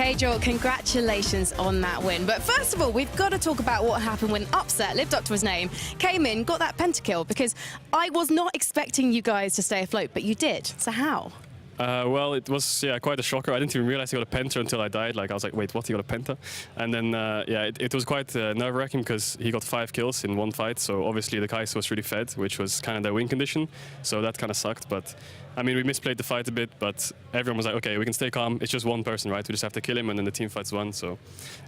Kajol, congratulations on that win. But first of all, we've got to talk about what happened when Upset lived up to his name, came in, got that pentakill, because I was not expecting you guys to stay afloat, but you did. So how? Well, it was quite a shocker. I didn't even realize he got a penta until I died. Like I was like, wait, what? He got a penta? And then it was quite nerve-wracking because he got 5 kills in one fight. So obviously the Kai'Sa was really fed, which was kind of their win condition. So that kind of sucked. But I mean, we misplayed the fight a bit, but everyone was like, okay, we can stay calm. It's just one person, right? We just have to kill him, and then the team fights won. So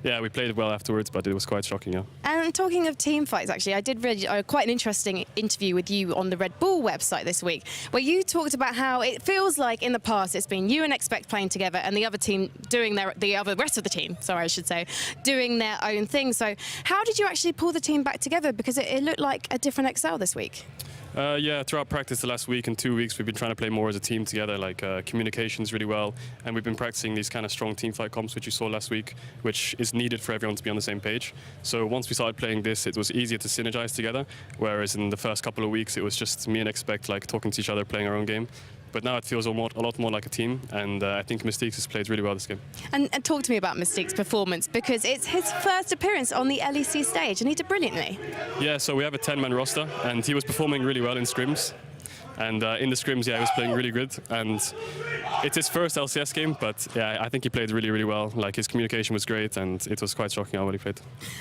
yeah, we played it well afterwards, but it was quite shocking. Yeah. And talking of team fights, actually, I did read quite an interesting interview with you on the Red Bull website this week, where you talked about how it feels like in the past it's been you and Expect playing together and the other team doing the rest of the team, sorry, I should say, doing their own thing. So how did you actually pull the team back together? Because it looked like a different Excel this week. Yeah, throughout practice the last week and 2 weeks, we've been trying to play more as a team together, like communications really well, and we've been practicing these kind of strong team fight comps, which you saw last week, which is needed for everyone to be on the same page. So once we started playing this, it was easier to synergize together, whereas in the first couple of weeks, it was just me and Expect like talking to each other, playing our own game. But now it feels a lot more like a team, and I think Mystiques has played really well this game. And talk to me about Mystique's performance, because it's his first appearance on the LEC stage, and he did brilliantly. Yeah, so we have a 10-man roster, and he was performing really well in scrims. And in the scrims, yeah, he was playing really good. And it's his first LCS game, but yeah, I think he played really, really well. Like, his communication was great, and it was quite shocking how well he played.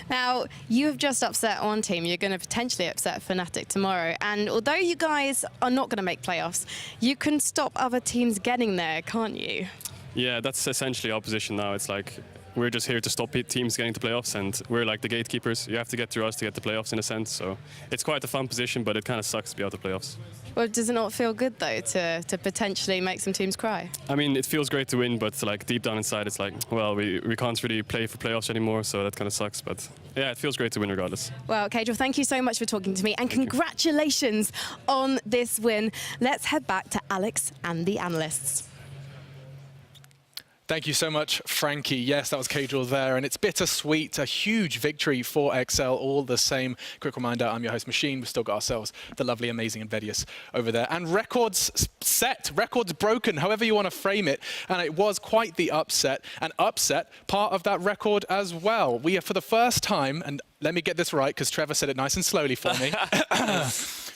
Now, you have just upset one team. You're going to potentially upset Fnatic tomorrow. And although you guys are not going to make playoffs, you can stop other teams getting there, can't you? Yeah, that's essentially our position now. It's like, we're just here to stop teams getting to playoffs, and we're like the gatekeepers. You have to get through us to get to playoffs in a sense. So it's quite a fun position, but it kind of sucks to be out of playoffs. Well, does it not feel good, though, to potentially make some teams cry? I mean, it feels great to win, but like deep down inside, it's like, well, we can't really play for playoffs anymore, so that kind of sucks. But yeah, it feels great to win regardless. Well, Kajol, thank you so much for talking to me, and congratulations on this win. Let's head back to Alex and the analysts. Thank you so much, Frankie. Yes, that was Kajol there, and it's bittersweet. A huge victory for XL all the same. Quick reminder, I'm your host, Machine. We've still got ourselves the lovely, amazing Invidious over there. And records set, records broken, however you want to frame it. And it was quite the upset, and upset part of that record as well. We are, for the first time, and let me get this right, because Trevor said it nice and slowly for me.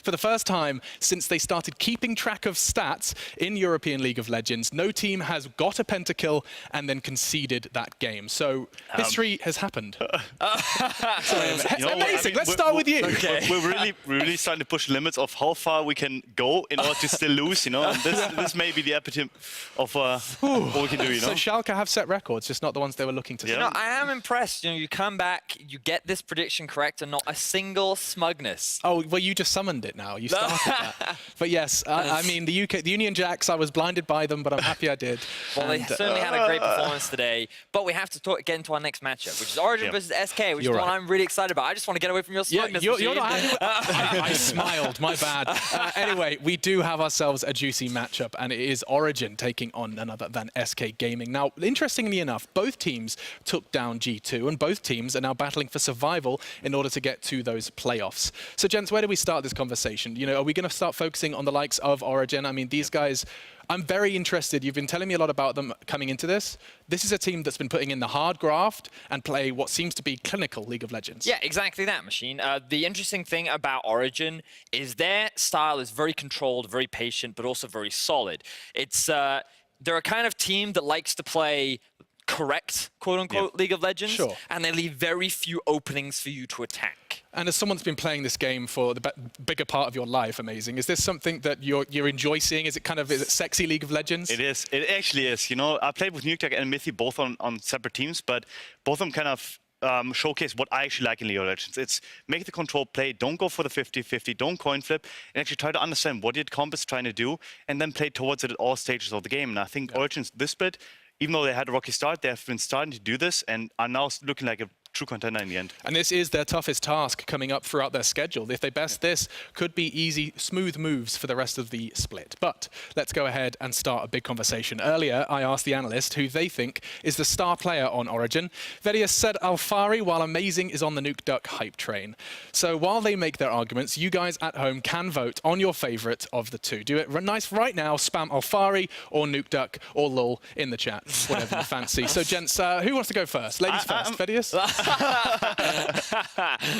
For the first time since they started keeping track of stats in European League of Legends, no team has got a pentakill and then conceded that game. So history has happened. Amazing. Let's start with you. Okay. We're really starting to push limits of how far we can go in order to still lose. You know, and this may be the epitome of what we can do. You know. So Schalke have set records, just not the ones they were looking to set. You know, I am impressed. You know, you come back, you get this prediction correct, and not a single smugness. Oh, well, you just summoned it now. You started that. But yes, I mean, the Union Jacks, I was blinded by them, but I'm happy I did. Well, they certainly had a great performance today. But we have to get into our next matchup, which is Origen versus SK, which is one I'm really excited about. I just want to get away from your smugness. Yeah, you're not I smiled, my bad. Anyway, we do have ourselves a juicy matchup, and it is Origen taking on none other than SK Gaming. Now, interestingly enough, both teams took down G2, and both teams are now battling for survival in order to get to those playoffs. So, gents, where do we start this conversation? You know, are we going to start focusing on the likes of Origen? I mean, these guys, I'm very interested. You've been telling me a lot about them coming into this. This is a team that's been putting in the hard graft and play what seems to be clinical League of Legends. Yeah, exactly that, Machine. The interesting thing about Origen is their style is very controlled, very patient, but also very solid. It's they're a kind of team that likes to play correct, quote-unquote, League of Legends, and they leave very few openings for you to attack. And as someone that's been playing this game for the bigger part of your life, amazing, is this something that you enjoy seeing? Is it kind of sexy League of Legends? It is. It actually is. You know, I played with Nuke and Mythi both on separate teams, but both of them kind of showcase what I actually like in League of Legends. It's make the control play, don't go for the 50-50, don't coin flip, and actually try to understand what your comp is trying to do, and then play towards it at all stages of the game. And I think Origen's this bit, even though they had a rocky start, they have been starting to do this and are now looking like a true contender in the end. And this is their toughest task coming up throughout their schedule. If they best this, could be easy, smooth moves for the rest of the split. But let's go ahead and start a big conversation. Earlier, I asked the analyst who they think is the star player on Origin. Vedius said Alfari, while amazing, is on the Nuke Duck hype train. So while they make their arguments, you guys at home can vote on your favorite of the two. Do it nice right now. Spam Alfari or Nuke Duck or LOL in the chat, whatever you fancy. So, gents, who wants to go first? Ladies first. Vedius?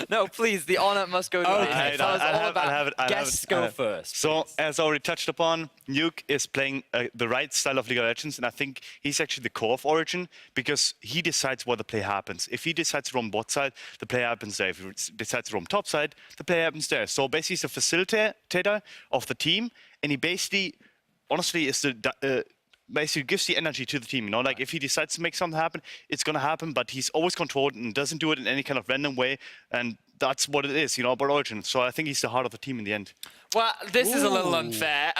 No, please. The honor must go to me. Okay. Guests go first. So, as already touched upon, Nuke is playing the right style of League of Legends, and I think he's actually the core of Origin because he decides where the play happens. If he decides to roam bot side, the play happens there. If he decides to roam top side, the play happens there. So basically, he's a facilitator of the team, and he basically, honestly, is the basically gives the energy to the team. You know, like if he decides to make something happen, it's gonna happen. But he's always controlled and doesn't do it in any kind of random way. And that's what it is, you know, about Origin. So I think he's the heart of the team in the end. Well, this is a little unfair.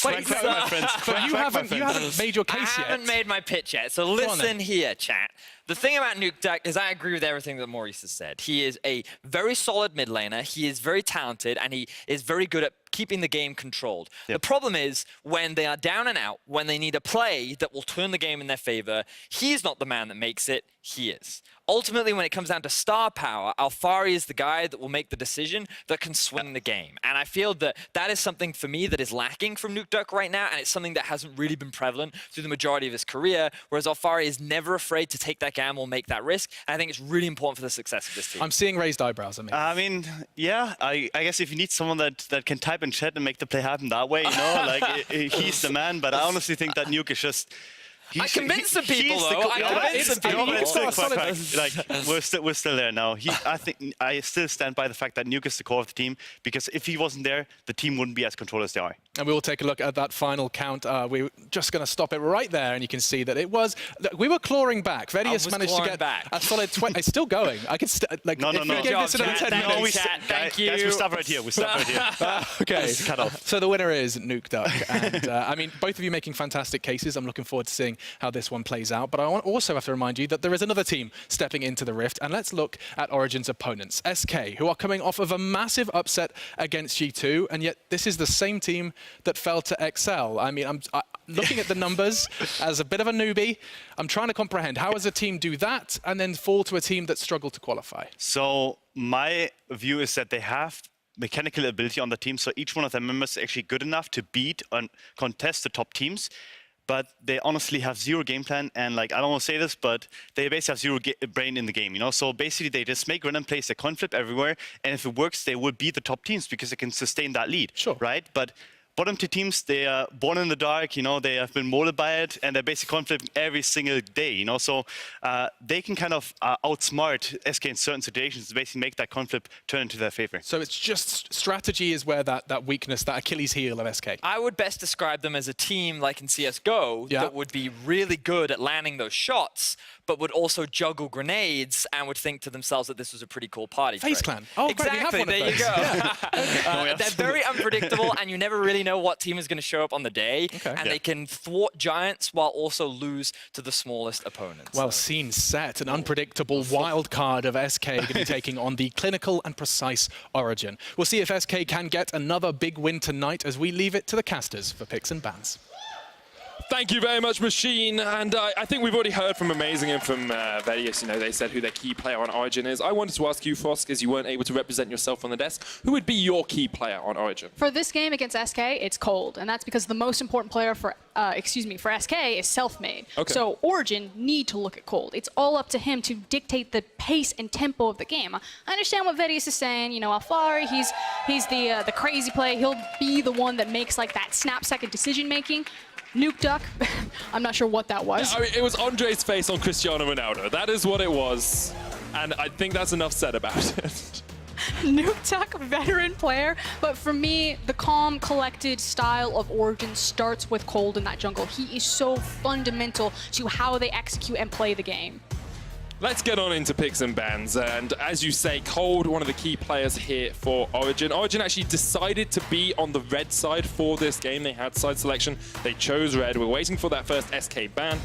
Wait, you haven't made your case yet. I haven't made my pitch yet. So listen here, chat. The thing about Nuke Duck is I agree with everything that Maurice has said. He is a very solid mid laner. He is very talented, and he is very good at keeping the game controlled. Yep. The problem is when they are down and out, when they need a play that will turn the game in their favor, he's not the man that makes it. He is. Ultimately, when it comes down to star power, Alfari is the guy that will make the decision that can swing the game. And I feel that that is something for me that is lacking from Nuke Duck right now, and it's something that hasn't really been prevalent through the majority of his career, whereas Alfari is never afraid to take that gamble, make that risk. And I think it's really important for the success of this team. I'm seeing raised eyebrows. I mean, yeah, I guess if you need someone that can type in chat and make the play happen that way, you know, like he's the man. But I honestly think that Nuke is just... I convinced some people, though. I convinced some people. Like, we're still there now. I think I still stand by the fact that Nuke is the core of the team, because if he wasn't there, the team wouldn't be as controlled as they are. And we will take a look at that final count. We're just going to stop it right there, and you can see that it was... We were clawing back. Vedius managed to get a solid 20. It's still going. I could... like, no. If we gave this another 10 minutes... Thank you. Guys, we stop right here. Okay. Cut off. So the winner is Nuke Duck. And, I mean, both of you making fantastic cases. I'm looking forward to seeing how this one plays out. But I also have to remind you that there is another team stepping into the Rift. And let's look at Origin's opponents, SK, who are coming off of a massive upset against G2. And yet this is the same team that fell to XL. I mean, I'm looking at the numbers as a bit of a newbie. I'm trying to comprehend how does a team do that and then fall to a team that struggled to qualify? So my view is that they have mechanical ability on the team, so each one of their members is actually good enough to beat and contest the top teams. But they honestly have zero game plan, and like, I don't want to say this, but they basically have zero brain in the game, you know? So basically they just make random plays, they coin flip everywhere, and if it works, they will beat the top teams because they can sustain that lead, right? But bottom two teams, they are born in the dark, you know, they have been molded by it, and they're basically coin flip every single day, you know? So they can kind of outsmart SK in certain situations to basically make that coin flip turn into their favor. So it's just strategy is where that weakness, that Achilles heel of SK. I would best describe them as a team like in CSGO that would be really good at landing those shots, but would also juggle grenades and would think to themselves that this was a pretty cool party. FaZe Clan. Oh, exactly. Great, we have one of those. There you go. They're very unpredictable, and you never really know what team is going to show up on the day. And they can thwart giants while also lose to the smallest opponents. Well, scene set. An unpredictable wild card of SK going to be taking on the clinical and precise Origin. We'll see if SK can get another big win tonight as we leave it to the casters for picks and bans. Thank you very much, Machine. And I think we've already heard from Amazing and from Vedius. You know, they said who their key player on Origin is. I wanted to ask you, Frosk, as you weren't able to represent yourself on the desk, who would be your key player on Origin? For this game against SK, it's Cold, and that's because the most important player for SK is self-made. Okay. So Origin need to look at Cold. It's all up to him to dictate the pace and tempo of the game. I understand what Vedius is saying. You know, Alfari, he's the crazy play. He'll be the one that makes like that snap-second decision-making. Nuke Duck, I'm not sure what that was. Yeah, I mean, it was Andre's face on Cristiano Ronaldo. That is what it was. And I think that's enough said about it. Nuke Duck, veteran player. But for me, the calm, collected style of Origin starts with Cold in that jungle. He is so fundamental to how they execute and play the game. Let's get on into picks and bans. And as you say, Cold, one of the key players here for Origin. Origin actually decided to be on the red side for this game. They had side selection. They chose red. We're waiting for that first SK ban.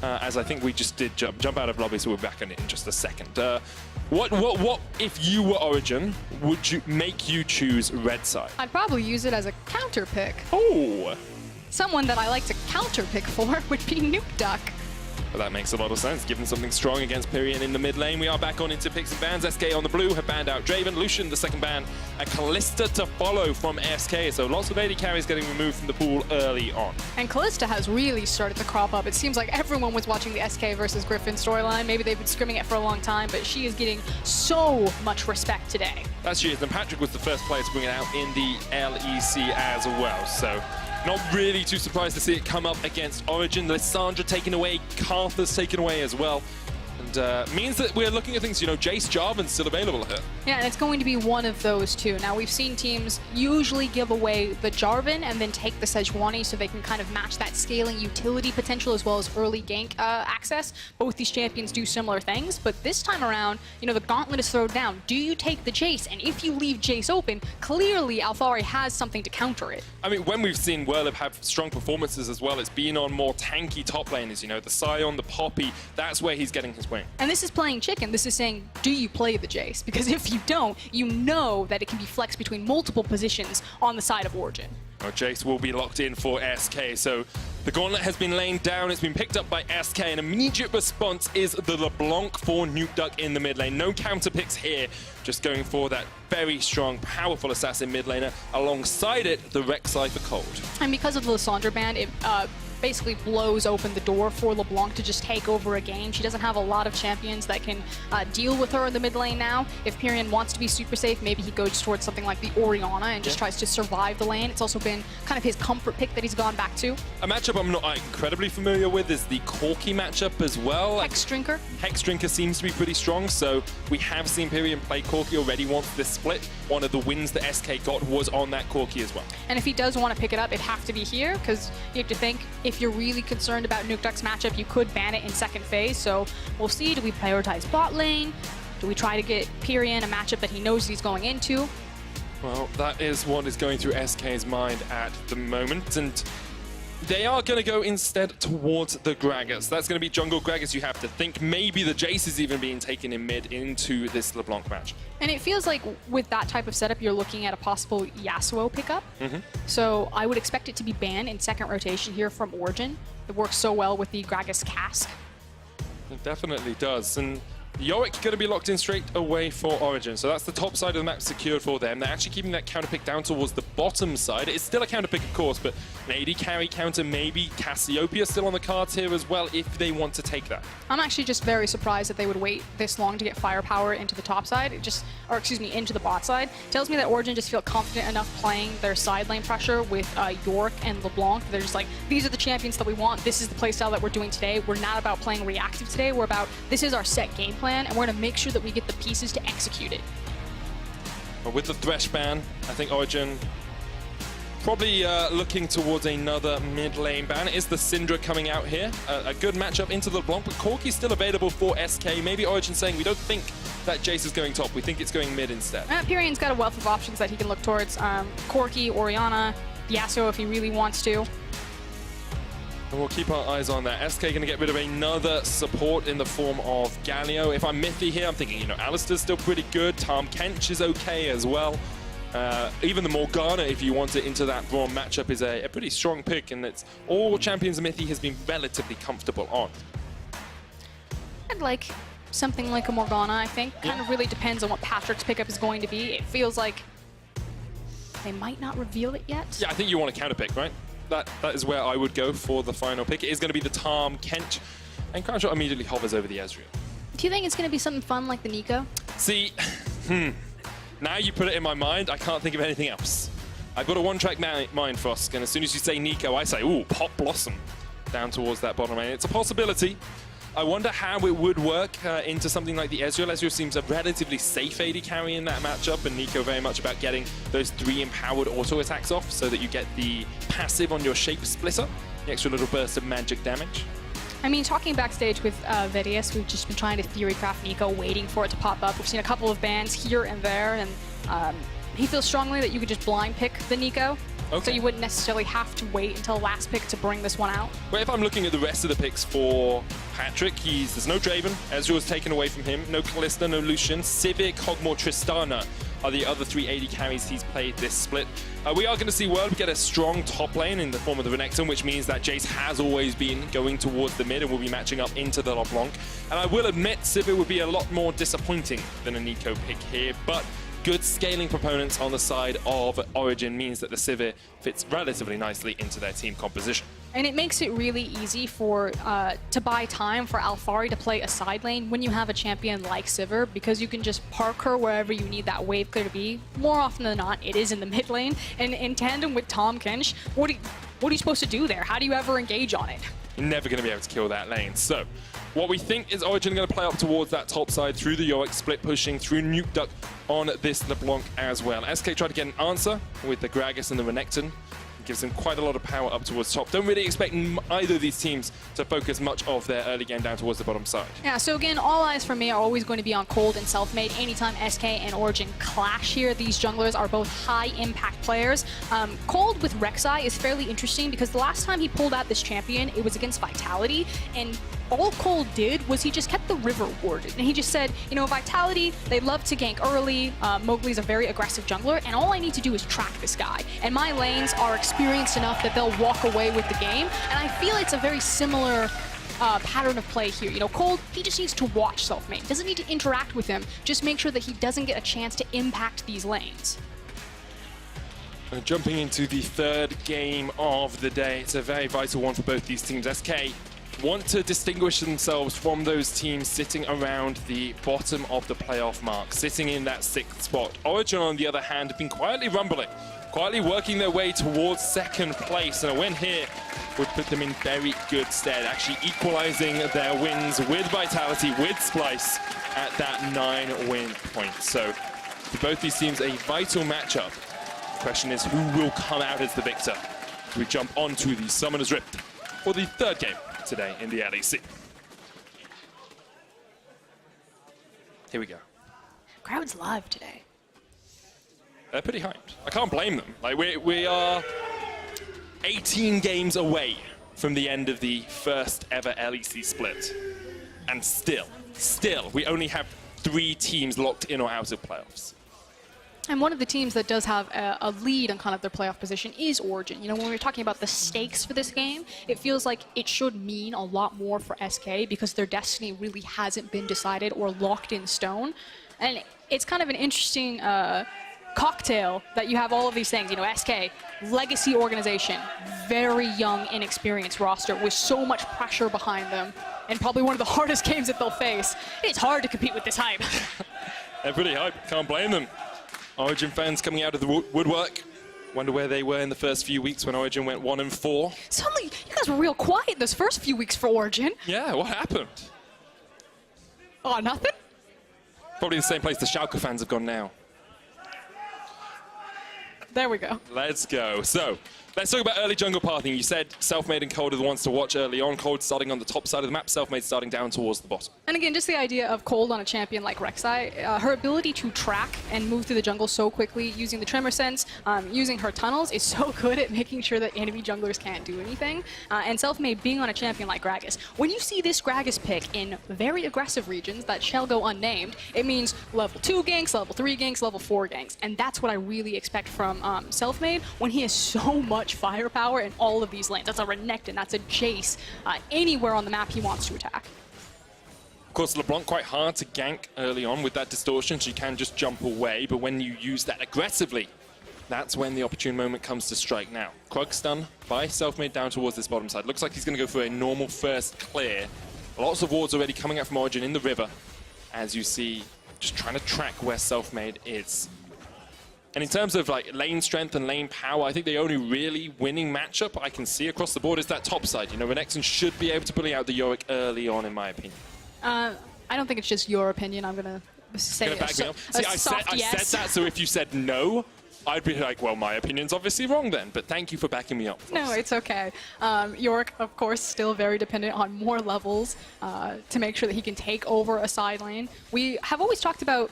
as I think we just did jump out of lobby, so we're back on it in just a second. What if you were Origen, would you choose red side? I'd probably use it as a counter pick. Oh! Someone that I like to counter pick for would be Nukeduck. Well, that makes a lot of sense, given something strong against Pyrian in the mid lane. We are back on into picks and bans. SK on the blue have banned out Draven. Lucian, the second ban. A Callista to follow from SK. So lots of AD carries getting removed from the pool early on. And Callista has really started to crop up. It seems like everyone was watching the SK versus Griffin storyline. Maybe they've been scrimming it for a long time, but she is getting so much respect today. That she is. And Patrick was the first player to bring it out in the LEC as well. So not really too surprised to see it come up against Origen. Lissandra taken away, Carthus taken away as well. And means that we're looking at things, you know, Jace, Jarvan's still available here. Yeah, and it's going to be one of those two. Now, we've seen teams usually give away the Jarvan and then take the Sejuani so they can kind of match that scaling utility potential as well as early gank access. Both these champions do similar things, but this time around, you know, the gauntlet is thrown down. Do you take the Jace? And if you leave Jace open, clearly Althari has something to counter it. I mean, when we've seen Werlib have strong performances as well, it's been on more tanky top laners, you know, the Sion, the Poppy, that's where he's getting his win. And this is playing chicken. This is saying, do you play the Jace? Because if you don't, you know that it can be flexed between multiple positions on the side of Origen. Well, Jace will be locked in for SK, so the gauntlet has been laid down, it's been picked up by SK, and immediate response is the LeBlanc for Nukeduck in the mid lane. No counter picks here, just going for that very strong, powerful assassin mid laner. Alongside it, the Rek'Sai for Cold. And because of the Lissandra ban, it basically blows open the door for LeBlanc to just take over a game. She doesn't have a lot of champions that can deal with her in the mid lane now. If Pyrian wants to be super safe, maybe he goes towards something like the Oriana and just tries to survive the lane. It's also been kind of his comfort pick that he's gone back to. A matchup I'm not incredibly familiar with is the Corki matchup as well. Hexdrinker. Hexdrinker seems to be pretty strong, so we have seen Pyrian play Corki already once this split. One of the wins that SK got was on that Corki as well. And if he does want to pick it up, it'd have to be here, because you have to think, if you're really concerned about Nukeduck's matchup, you could ban it in second phase. So we'll see, do we prioritize bot lane? Do we try to get Pyrian a matchup that he knows he's going into? Well, that is what is going through SK's mind at the moment, and they are going to go instead towards the Gragas. That's going to be jungle Gragas, you have to think. Maybe the Jace is even being taken in mid into this LeBlanc match. And it feels like with that type of setup, you're looking at a possible Yasuo pickup. So I would expect it to be banned in second rotation here from Origen. It works so well with the Gragas cask. It definitely does. And Yorick going to be locked in straight away for Origen. So that's the top side of the map secured for them. They're actually keeping that counter pick down towards the bottom side. It's still a counter pick, of course, but an AD carry counter, maybe Cassiopeia still on the cards here as well if they want to take that. I'm actually just very surprised that they would wait this long to get firepower into the top side, into the bot side. Tells me that Origen just feel confident enough playing their side lane pressure with Yorick and LeBlanc. They're just like, these are the champions that we want. This is the playstyle that we're doing today. We're not about playing reactive today. We're about, this is our set game plan, and we're going to make sure that we get the pieces to execute it. Well, with the Thresh ban, I think Origen probably looking towards another mid lane ban. It is the Syndra coming out here. A good matchup into the LeBlanc, but Corki's still available for SK. Maybe Origen saying, we don't think that Jace is going top. We think it's going mid instead. Pyrian's got a wealth of options that he can look towards. Corki, Oriana, Yasuo if he really wants to. And we'll keep our eyes on that. SK going to get rid of another support in the form of Galio. If I'm Mithy here, I'm thinking, you know, Alistair's still pretty good. Tahm Kench is okay as well. Even the Morgana, if you want it into that Braum matchup, is a pretty strong pick, and it's all champions Mithy has been relatively comfortable on. I'd like something like a Morgana, I think. Kind of really depends on what Patrick's pickup is going to be. It feels like they might not reveal it yet. Yeah, I think you want a counter pick, right? That is where I would go for the final pick. It is going to be the Tahm Kench, and Crownshot immediately hovers over the Ezreal. Do you think it's going to be something fun like the Nico? See, now you put it in my mind, I can't think of anything else. I've got a one-track mind, Fosk, and as soon as you say Nico, I say, ooh, Pop Blossom down towards that bottom lane. It's a possibility. I wonder how it would work into something like the Ezreal. Ezreal seems a relatively safe AD carry in that matchup, and Nico very much about getting those 3 empowered auto attacks off so that you get the passive on your Shape Splitter, the extra little burst of magic damage. I mean, talking backstage with Vedius, we've just been trying to theorycraft Nico, waiting for it to pop up. We've seen a couple of bans here and there, and he feels strongly that you could just blind pick the Nico. So you wouldn't necessarily have to wait until last pick to bring this one out. Well, if I'm looking at the rest of the picks for Patrick, there's no Draven. Ezreal was taken away from him. No Kalista, no Lucian. Civic, Hogmore, Tristana are the other 3 AD carries he's played this split. We are going to see World get a strong top lane in the form of the Renekton, which means that Jace has always been going towards the mid and will be matching up into the LeBlanc. And I will admit, Sivir would be a lot more disappointing than a Nico pick here, but good scaling proponents on the side of Origen means that the Sivir fits relatively nicely into their team composition. And it makes it really easy for to buy time for Alphari to play a side lane when you have a champion like Sivir, because you can just park her wherever you need that wave clear to be. More often than not, it is in the mid lane. And in tandem with Tahm Kench, what are you supposed to do there? How do you ever engage on it? You're never going to be able to kill that lane. So what we think is Origen going to play up towards that top side through the Yorick, split pushing through Nuke Duck on this LeBlanc as well. SK tried to get an answer with the Gragas and the Renekton. Gives them quite a lot of power up towards top. Don't really expect either of these teams to focus much of their early game down towards the bottom side. Yeah, so again, all eyes for me are always going to be on Cold and Selfmade. Anytime SK and Origen clash here, these junglers are both high impact players. Cold with Rek'Sai is fairly interesting because the last time he pulled out this champion, it was against Vitality, and all Cold did was he just kept the river warded. And he just said, you know, Vitality, they love to gank early. Mowgli's a very aggressive jungler, and all I need to do is track this guy. And my lanes are experienced enough that they'll walk away with the game. And I feel it's a very similar pattern of play here. You know, Cold, he just needs to watch Selfmade. Doesn't need to interact with him. Just make sure that he doesn't get a chance to impact these lanes. Jumping into the third game of the day, it's a very vital one for both these teams. SK want to distinguish themselves from those teams sitting around the bottom of the playoff mark, sitting in that 6th spot. Origen, on the other hand, have been quietly rumbling, quietly working their way towards 2nd place, and a win here would put them in very good stead, actually equalizing their wins with Vitality, with Splice at that 9-win point. So for both these teams, a vital matchup. The question is, who will come out as the victor? We jump onto the Summoner's Rift for the 3rd game today in the LEC. Here we go. Crowd's live today. They're pretty hyped. I can't blame them. Like we are 18 games away from the end of the first ever LEC split. And still, we only have 3 teams locked in or out of playoffs. And one of the teams that does have a lead on kind of their playoff position is Origen. You know, when we're talking about the stakes for this game, it feels like it should mean a lot more for SK because their destiny really hasn't been decided or locked in stone. And it's kind of an interesting cocktail that you have all of these things. You know, SK, legacy organization, very young, inexperienced roster with so much pressure behind them, and probably one of the hardest games that they'll face. It's hard to compete with this hype. They're pretty hyped. Can't blame them. Origen fans coming out of the woodwork. Wonder where they were in the first few weeks when Origen went 1-4. Suddenly, you guys were real quiet those first few weeks for Origen. Yeah, what happened? Oh, nothing? Probably the same place the Schalke fans have gone now. There we go. Let's go. So, let's talk about early jungle pathing. You said Selfmade and Cold are the ones to watch early on. Cold starting on the top side of the map, Selfmade starting down towards the bottom. And again, just the idea of Cold on a champion like Rek'Sai, her ability to track and move through the jungle so quickly using the Tremor Sense, using her tunnels is so good at making sure that enemy junglers can't do anything. And Selfmade being on a champion like Gragas. When you see this Gragas pick in very aggressive regions that shall go unnamed, it means level 2 ganks, level 3 ganks, level 4 ganks. And that's what I really expect from Selfmade when he has so much firepower in all of these lanes. That's a Renekton, that's a Jace, anywhere on the map he wants to attack. Of course, LeBlanc quite hard to gank early on with that distortion, so you can just jump away, but when you use that aggressively, that's when the opportune moment comes to strike now. Krug stun by Selfmade down towards this bottom side. Looks like he's going to go for a normal first clear. Lots of wards already coming out from Origen in the river, as you see, just trying to track where Selfmade is. And in terms of like lane strength and lane power, I think the only really winning matchup I can see across the board is that top side. You know, Renekton should be able to bully out the Yorick early on, in my opinion. I don't think it's just your opinion. I'm going to say I said that, so if you said no, I'd be like, well, my opinion's obviously wrong then. But thank you for backing me up. No, it's okay. Yorick, of course, still very dependent on more levels to make sure that he can take over a side lane. We have always talked about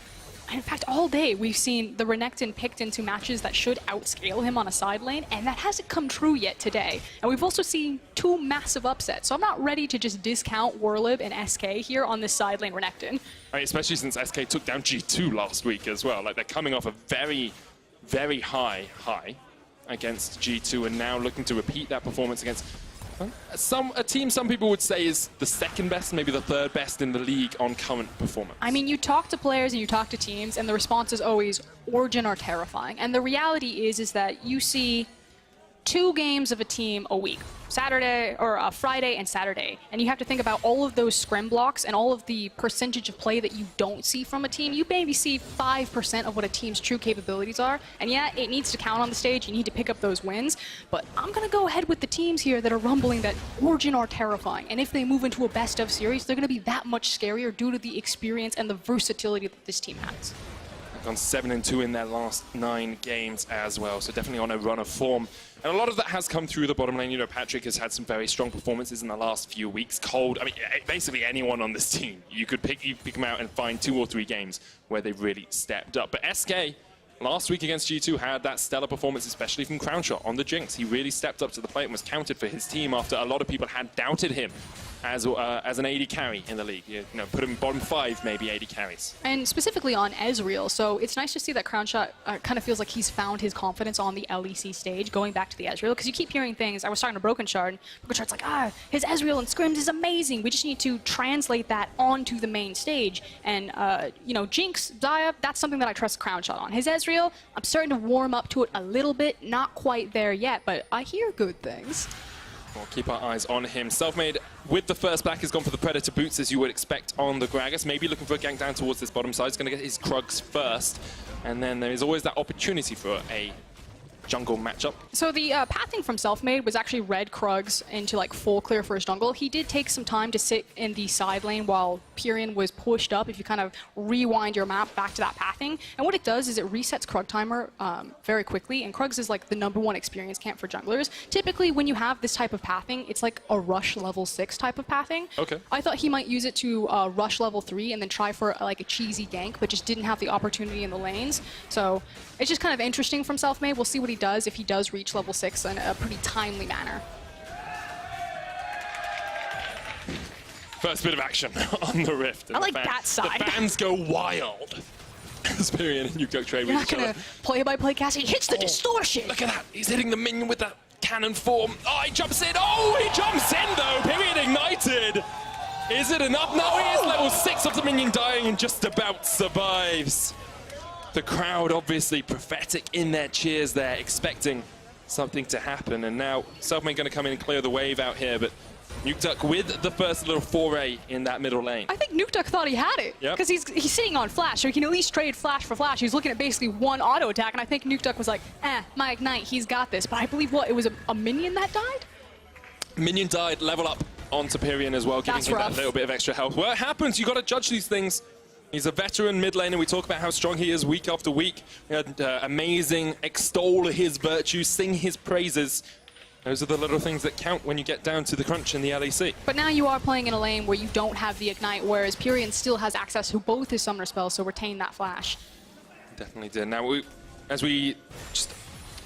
In fact, all day we've seen the Renekton picked into matches that should outscale him on a side lane, and that hasn't come true yet today. And we've also seen 2 massive upsets, so I'm not ready to just discount Warlib and SK here on this side lane Renekton. I mean, especially since SK took down G2 last week as well. Like, they're coming off a very, very high against G2 and now looking to repeat that performance against a team some people would say is the 2nd best, maybe the 3rd best in the league on current performance. I mean, you talk to players and you talk to teams, and the response is always, Origen are terrifying. And the reality is that you see 2 games of a team a week, Saturday or Friday and Saturday, and you have to think about all of those scrim blocks and all of the percentage of play that you don't see from a team. You maybe see 5% of what a team's true capabilities are, and yeah, it needs to count on the stage. You need to pick up those wins, but I'm gonna go ahead with the teams here that are rumbling that Origen are terrifying, and if they move into a best of series, they're gonna be that much scarier due to the experience and the versatility that this team has. Gone 7-2 in their last 9 games as well, so definitely on a run of form. And a lot of that has come through the bottom lane. You know, Patrick has had some very strong performances in the last few weeks. Cold, I mean, basically anyone on this team, you could pick them out and find 2 or 3 games where they really stepped up. But SK, last week against G2, had that stellar performance, especially from Crownshot on the Jinx. He really stepped up to the plate and was counted for his team after a lot of people had doubted him as an AD carry in the league. You know, put him bottom 5, maybe AD carries. And specifically on Ezreal, so it's nice to see that Crownshot kind of feels like he's found his confidence on the LEC stage, going back to the Ezreal, because you keep hearing things. I was talking to Broken Shard, and Broken Shard's like, his Ezreal and scrims is amazing. We just need to translate that onto the main stage. And, you know, Jinx, Xayah, that's something that I trust Crownshot on. His Ezreal, I'm starting to warm up to it a little bit, not quite there yet, but I hear good things. We'll keep our eyes on him. Selfmade with the first back has gone for the Predator boots, as you would expect on the Gragas. Maybe looking for a gank down towards this bottom side. He's going to get his Krugs first. And then there is always that opportunity for a jungle matchup. So the pathing from Selfmade was actually red Krugs into like full clear for his jungle. He did take some time to sit in the side lane while Pyrion was pushed up, if you kind of rewind your map back to that pathing. And what it does is it resets Krug timer very quickly, and Krugs is like the #1 experience camp for junglers. Typically when you have this type of pathing, it's like a rush level 6 type of pathing. Okay. I thought he might use it to rush level 3 and then try for like a cheesy gank, but just didn't have the opportunity in the lanes. So it's just kind of interesting from Selfmade. We'll see what he does if he does reach level 6 in a pretty timely manner. First bit of action on the Rift. I like that side. The fans go wild. Pyrion and Nuke trade with each other. Play-by-play cast. He hits the distortion. Look at that. He's hitting the minion with that cannon form. Oh, he jumps in. Oh, he jumps in though. Pyrion ignited. Is it enough? No, he is level 6 of the minion dying and just about survives. The crowd obviously prophetic in their cheers there, expecting something to happen. And now Selfmade going to come in and clear the wave out here, but Nukeduck with the first little foray in that middle lane. I think Nukeduck thought he had it, because he's sitting on Flash, so he can at least trade Flash for Flash. He's looking at basically one auto attack, and I think Nukeduck was like, my Ignite, he's got this. But I believe, it was a minion that died? Minion died, level up onto Pyrion as well, giving him that little bit of extra health. Well, it happens, you got to judge these things. He's a veteran mid laner. We talk about how strong he is week after week. We had amazing, extol his virtues, sing his praises. Those are the little things that count when you get down to the crunch in the LEC. But now you are playing in a lane where you don't have the Ignite, whereas Pyrion still has access to both his summoner spells, so retain that Flash. Definitely did. Now, as we just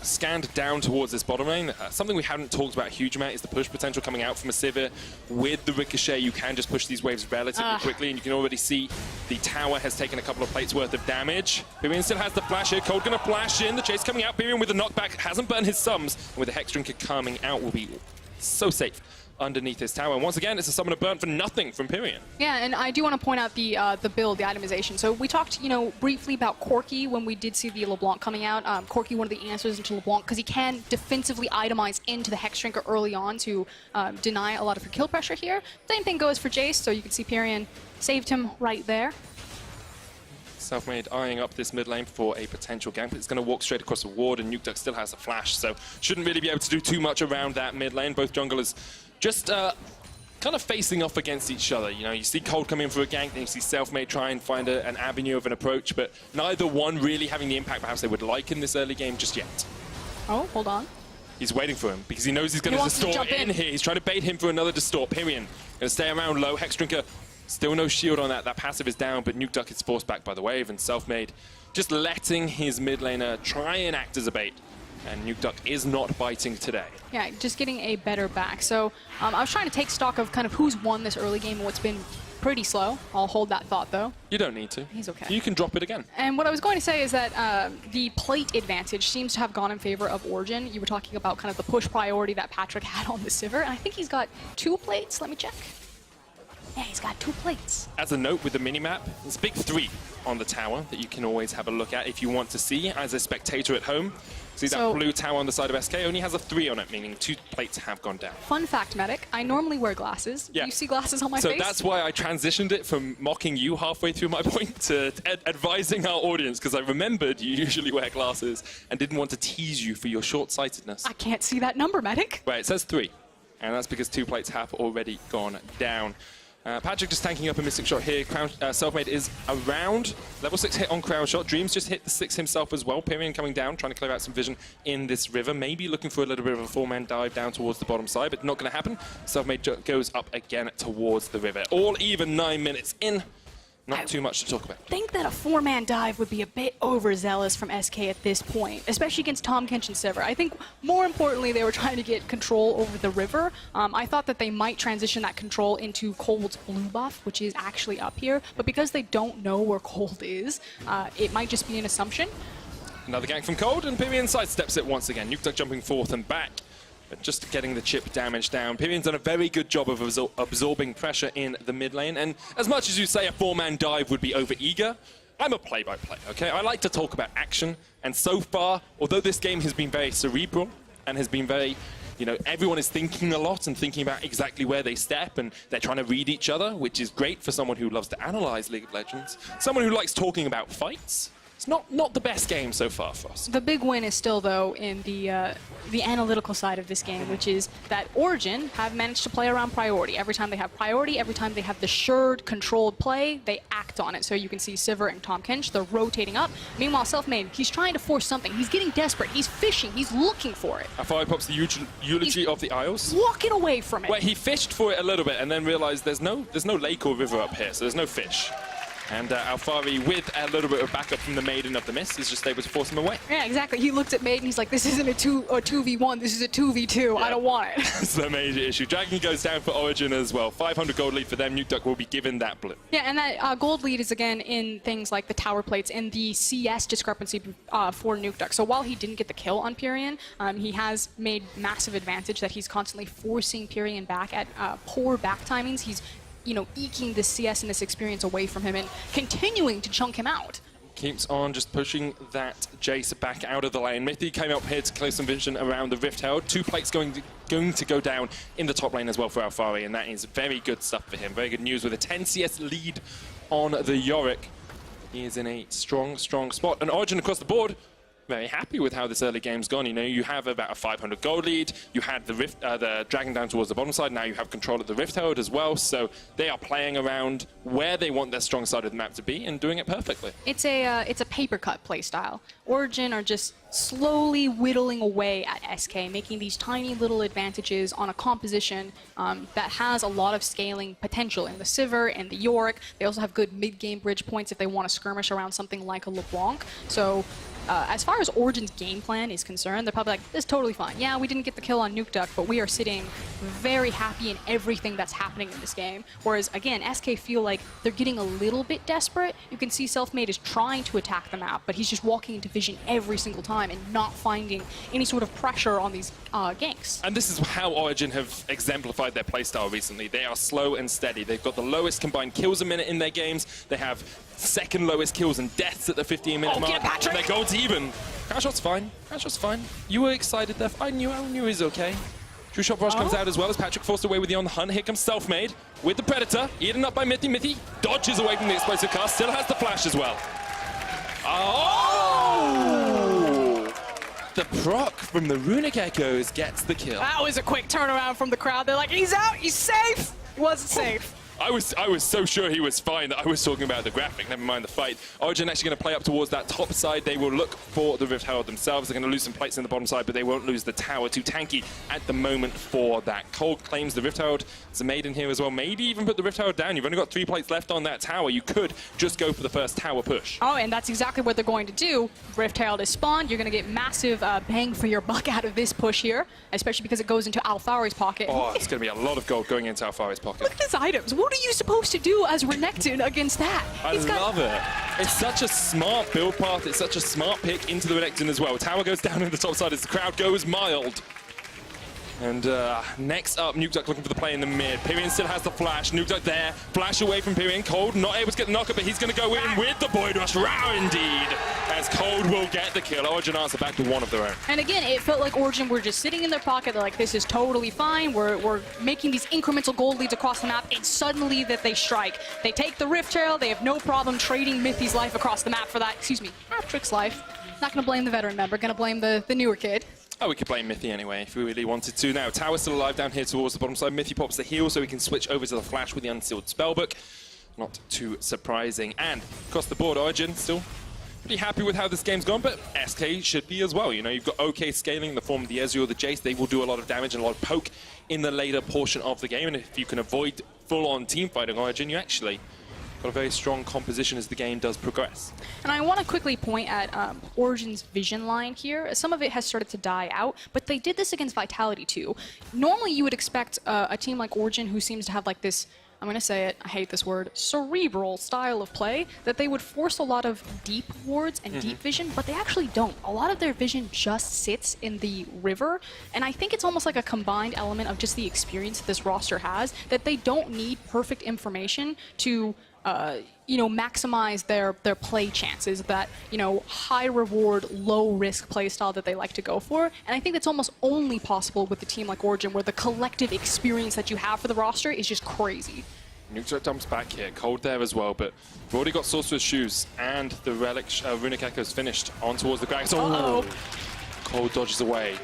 scanned down towards this bottom lane, something we haven't talked about a huge amount is the push potential coming out from a Sivir. With the Ricochet, you can just push these waves relatively quickly, and you can already see the tower has taken a couple of plates worth of damage. Pyrion still has the flash here. Cold going to flash in. The chase coming out. Pyrion with the knockback. Hasn't burned his sums. And with the Hex Drinker coming out, will be so safe underneath his tower. And once again, it's a summoner burnt for nothing from Pyrion. Yeah, and I do want to point out the build, the itemization. So we talked, briefly about Corki when we did see the LeBlanc coming out. Corki, one of the answers into LeBlanc, because he can defensively itemize into the Hex Drinker early on to deny a lot of your kill pressure here. Same thing goes for Jace, so you can see Pyrion saved him right there. Selfmade eyeing up this mid lane for a potential gank, but it's going to walk straight across the ward, and Nukeduck still has a flash, so shouldn't really be able to do too much around that mid lane. Both junglers just kind of facing off against each other. You see Cold come in for a gank, then you see Selfmade try and find an avenue of an approach, but neither one really having the impact perhaps they would like in this early game just yet. Oh, hold on. He's waiting for him because he knows he's going to distort in here. He's trying to bait him for another distort. Pyrion going to stay around low. Hex Drinker Still no shield on that. That passive is down, but Nuke Duck is forced back by the wave, and Selfmade just letting his mid laner try and act as a bait. And Nuke Duck is not biting today. Yeah, just getting a better back. So I was trying to take stock of kind of who's won this early game and what's been pretty slow. I'll hold that thought, though. You don't need to. He's okay. You can drop it again. And what I was going to say is that the plate advantage seems to have gone in favor of Origen. You were talking about kind of the push priority that Patrick had on the Sivir, and I think he's got 2 plates. Let me check. Yeah, he's got 2 plates. As a note with the minimap, there's a big 3 on the tower that you can always have a look at if you want to see as a spectator at home. See that blue tower on the side of SK only has a 3 on it, meaning 2 plates have gone down. Fun fact, Medic, I normally wear glasses. Yeah. You see glasses on my face? So that's why I transitioned it from mocking you halfway through my point to advising our audience, because I remembered you usually wear glasses and didn't want to tease you for your short-sightedness. I can't see that number, Medic. Right, it says 3, and that's because 2 plates have already gone down. Patrick just tanking up a Mystic Shot here. Selfmade is around level 6 hit on Crown Shot. Dreams just hit the 6 himself as well. Pyrion coming down, trying to clear out some vision in this river. Maybe looking for a little bit of a 4-man dive down towards the bottom side, but not going to happen. Selfmade goes up again towards the river. All even 9 minutes in. Not too much to talk about. I think that a 4-man dive would be a bit overzealous from SK at this point, especially against Tahm Kench and Sivir. I think more importantly, they were trying to get control over the river. I thought that they might transition that control into Cold's blue buff, which is actually up here. But because they don't know where Cold is, it might just be an assumption. Another gank from Cold, and Pyrion sidesteps it once again. Nuke Duck jumping forth and back. But just getting the chip damage down. Pyrion's done a very good job of absorbing pressure in the mid lane. And as much as you say a 4-man dive would be over-eager, I'm a play-by-play, okay? I like to talk about action. And so far, although this game has been very cerebral and has been very, you know, everyone is thinking a lot and thinking about exactly where they step, and they're trying to read each other, which is great for someone who loves to analyze League of Legends. Someone who likes talking about fights. It's not the best game so far for us. The big win is still, though, in the analytical side of this game, which is that Origen have managed to play around priority. Every time they have priority, every time they have the assured, controlled play, they act on it. So you can see Sivir and Tahm Kench, they're rotating up. Meanwhile, Selfmade, he's trying to force something. He's getting desperate. He's fishing. He's looking for it. Alfari pops the eulogy of the Isles. Walking away from it. Where he fished for it a little bit and then realized there's no lake or river up here, so there's no fish. And Alfari, with a little bit of backup from the Maiden of the Mist, is just able to force him away. Yeah, exactly. He looked at Maiden, he's like, this isn't a 2v1, this is a 2v2. Yeah. I don't want it. That's the major issue. Dragon goes down for Origen as well. 500 gold lead for them. Nuke Duck will be given that blue. Yeah, and that gold lead is, again, in things like the tower plates and the CS discrepancy for Nuke Duck. So while he didn't get the kill on Pyrion, he has made massive advantage that he's constantly forcing Pyrion back at poor back timings. He's eking this CS and this experience away from him and continuing to chunk him out. Keeps on just pushing that Jace back out of the lane. Mithy came up here to clear some vision around the Rift Herald. 2 plates going to go down in the top lane as well for Alfari, and that is very good stuff for him. Very good news with a 10 CS lead on the Yorick. He is in a strong spot. And Origen across the board, very happy with how this early game's gone. You have about a 500 gold lead. You had the Dragon down towards the bottom side. Now you have control of the Rift Herald as well. So they are playing around where they want their strong side of the map to be and doing it perfectly. It's a paper cut play style. Origen are just slowly whittling away at SK, making these tiny little advantages on a composition that has a lot of scaling potential in the Sivir and the Yorick. They also have good mid-game bridge points if they want to skirmish around something like a LeBlanc. So as far as Origen's game plan is concerned, they're probably like, this is totally fine. Yeah, we didn't get the kill on Nuke Duck, but we are sitting very happy in everything that's happening in this game. Whereas, again, SK feel like they're getting a little bit desperate. You can see Selfmade is trying to attack the map, but he's just walking into vision every single time and not finding any sort of pressure on these ganks. And this is how Origen have exemplified their playstyle recently. They are slow and steady. They've got the lowest combined kills a minute in their games. They have second lowest kills and deaths at the 15-minute mark. Get it, Patrick! Their gold's even. Crashot's fine. Crashot's fine. You were excited there. I knew he was okay. True Shot Rush comes out as well as Patrick forced away with the on the hunt. Here comes Selfmade with the Predator. Eaten up by Mithy. Mithy dodges away from the explosive cast. Still has the flash as well. Oh! The proc from the Runic Echoes gets the kill. That was a quick turnaround from the crowd. They're like, he's out, he's safe! He wasn't safe. I was so sure he was fine that I was talking about the graphic, never mind the fight. Origen actually going to play up towards that top side. They will look for the Rift Herald themselves. They're going to lose some plates in the bottom side, but they won't lose the tower. Too tanky at the moment for that. Cold claims the Rift Herald. There's a maiden here as well. Maybe even put the Rift Herald down. You've only got 3 plates left on that tower. You could just go for the first tower push. Oh, and that's exactly what they're going to do. Rift Herald is spawned. You're going to get massive bang for your buck out of this push here, especially because it goes into Alphari's pocket. Oh, it's going to be a lot of gold going into Alphari's pocket. Look at his items. What are you supposed to do as Renekton against that? I love it. It's such a smart build path. It's such a smart pick into the Renekton as well. Tower goes down in the top side as the crowd goes mild. And next up, Nukeduck looking for the play in the mid. Pyrion still has the flash. Nukeduck there. Flash away from Pyrion. Cold not able to get the knocker, but he's going to go in with the Void Rush. Row indeed. As Cold will get the kill. Origen answer back to one of their own. And again, it felt like Origen were just sitting in their pocket. They're like, this is totally fine. We're making these incremental gold leads across the map. And suddenly that they strike. They take the Rift Trail. They have no problem trading Mithy's life across the map for that. Excuse me, Patrick's life. Not going to blame the veteran member. Going to blame the newer kid. Oh, we could blame Mithy anyway if we really wanted to. Now, Tower's still alive down here towards the bottom side. Mithy pops the heal so he can switch over to the flash with the unsealed spellbook. Not too surprising. And across the board, Origen still pretty happy with how this game's gone, but SK should be as well. You know, you've got okay scaling in the form of the Ezreal, the Jace. They will do a lot of damage and a lot of poke in the later portion of the game. And if you can avoid full-on team fighting Origen, you actually got a very strong composition as the game does progress. And I want to quickly point at Origen's vision line here. Some of it has started to die out, but they did this against Vitality too. Normally you would expect a team like Origen, who seems to have like this, I'm going to say it, I hate this word, cerebral style of play, that they would force a lot of deep wards and deep vision, but they actually don't. A lot of their vision just sits in the river, and I think it's almost like a combined element of just the experience that this roster has, that they don't need perfect information to you know, maximize their play chances, that, you know, high reward, low risk play style that they like to go for. And I think that's almost only possible with a team like Origen, where the collective experience that you have for the roster is just crazy. Nukeduck dumps back here, Cold there as well, but we've already got Sorcerer's Shoes and the Relic Runic Echoes finished on towards the Gragas. Oh! Cold dodges away.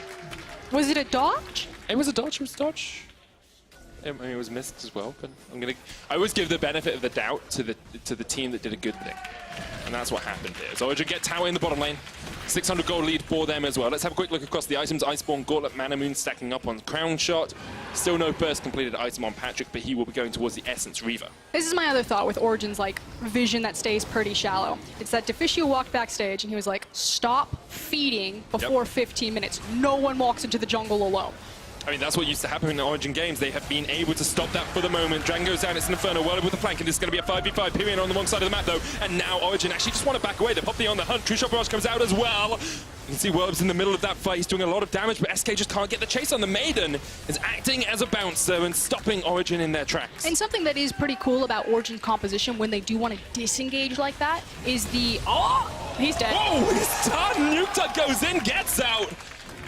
Was it a dodge? It was a dodge, it was a dodge. I mean, it was missed as well, but I always give the benefit of the doubt to the team that did a good thing. And that's what happened here. So Origen get tower in the bottom lane. 600 gold lead for them as well. Let's have a quick look across the items. Iceborne, Gauntlet, Mana Moon stacking up on Crown Shot. Still no first completed item on Patrick, but he will be going towards the Essence Reaver. This is my other thought with Origen's like vision that stays pretty shallow. It's that Deficio walked backstage and he was like, stop feeding before 15 minutes. No one walks into the jungle alone. I mean, that's what used to happen in the Origen games. They have been able to stop that for the moment. Dragon goes down, it's an Inferno, well with the flank, and this is going to be a 5v5. Pyrion on the wrong side of the map, though. And now Origen actually just want to back away. They're popping on the hunt. True Shot Barrage comes out as well. You can see Werb's in the middle of that fight. He's doing a lot of damage, but SK just can't get the chase on. The Maiden is acting as a bouncer and stopping Origen in their tracks. And something that is pretty cool about Origen's composition when they do want to disengage like that is the... Oh! He's dead. Oh, he's done! Nukeduck goes in, gets out.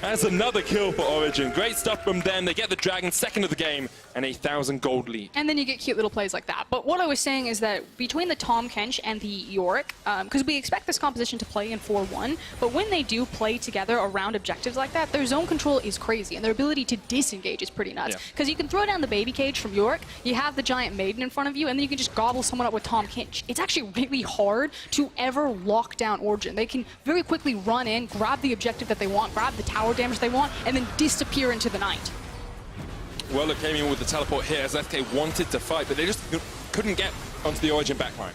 That's another kill for Origen. Great stuff from them. They get the Dragon, second of the game, and a 1,000 gold lead. And then you get cute little plays like that. But what I was saying is that between the Tahm Kench and the Yorick, because we expect this composition to play in 4-1, but when they do play together around objectives like that, their zone control is crazy, and their ability to disengage is pretty nuts. Because you can throw down the baby cage from Yorick, you have the giant maiden in front of you, and then you can just gobble someone up with Tahm Kench. It's actually really hard to ever lock down Origen. They can very quickly run in, grab the objective that they want, grab the tower damage they want, and then disappear into the night. Well, it came in with the teleport here as SK wanted to fight, but they just couldn't get onto the Origen backline.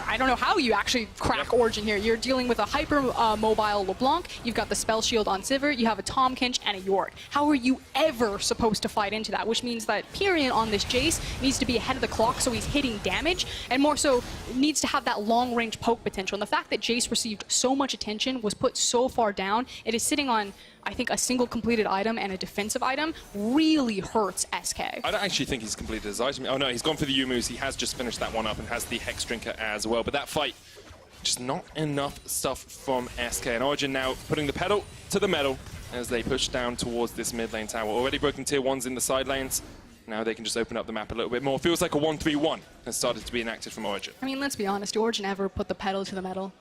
I don't know how you actually crack Origen here. You're dealing with a hyper-mobile LeBlanc, you've got the Spell Shield on Sivir, you have a Tahm Kench and a Yorick. How are you ever supposed to fight into that? Which means that Pyrion on this Jace needs to be ahead of the clock so he's hitting damage, and more so needs to have that long-range poke potential. And the fact that Jace received so much attention, was put so far down, it is sitting on, I think, a single completed item and a defensive item, really hurts SK. I don't actually think he's completed his item. Oh no, he's gone for the Yumu's. He has just finished that one up and has the Hex Drinker as well. But that fight, just not enough stuff from SK. And Origen now putting the pedal to the metal as they push down towards this mid lane tower. Already broken tier 1s in the side lanes. Now they can just open up the map a little bit more. Feels like a 1-3-1 has started to be enacted from Origen. I mean, let's be honest, did Origen ever put the pedal to the metal?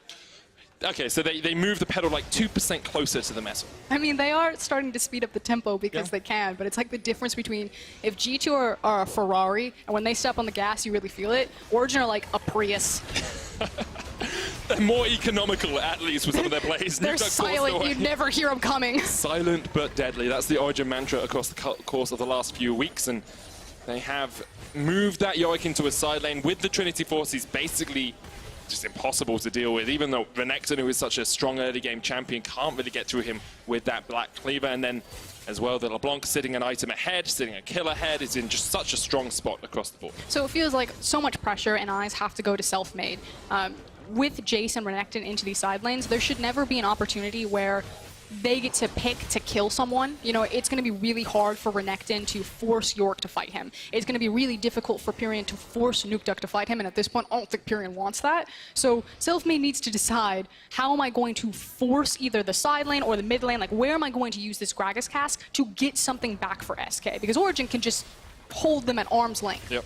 Okay, so they move the pedal like 2% closer to the metal. I mean, they are starting to speed up the tempo because they can, but it's like the difference between if G2 are a Ferrari, and when they step on the gas, you really feel it. Origen are like a Prius. They're more economical, at least, with some of their plays. They're silent. You never hear them coming. Silent but deadly. That's the Origen mantra across the course of the last few weeks, and they have moved that Yorick into a side lane with the Trinity Force. He's basically just impossible to deal with, even though Renekton, who is such a strong early game champion, can't really get through him with that Black Cleaver. And then as well, the LeBlanc sitting an item ahead, sitting a kill ahead, is in just such a strong spot across the board. So it feels like so much pressure and eyes have to go to self-made. With Jace and Renekton into these side lanes, there should never be an opportunity where they get to pick to kill someone. You know, it's going to be really hard for Renekton to force Yorick to fight him. It's going to be really difficult for Pyrion to force Nukeduck to fight him, and at this point, I don't think Pyrion wants that. So Selfmade needs to decide, how am I going to force either the side lane or the mid lane? Like, where am I going to use this Gragas cask to get something back for SK? Because Origen can just hold them at arm's length. Yep.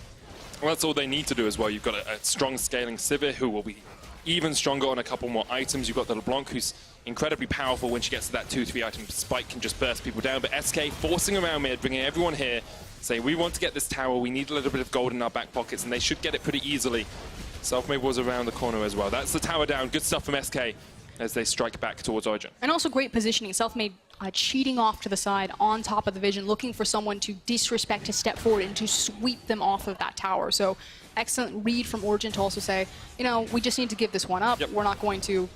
Well, that's all they need to do as well. You've got a strong scaling Sivir, who will be even stronger on a couple more items. You've got the LeBlanc, who's incredibly powerful when she gets to that 2-3 item spike, can just burst people down. But SK forcing around mid, bringing everyone here, saying we want to get this tower, we need a little bit of gold in our back pockets, and they should get it pretty easily. Selfmade was around the corner as well. That's the tower down. Good stuff from SK as they strike back towards Origen. And also great positioning. Selfmade cheating off to the side on top of the vision, looking for someone to disrespect, to step forward and to sweep them off of that tower. So excellent read from Origen to also say, you know, we just need to give this one up. Yep. We're not going to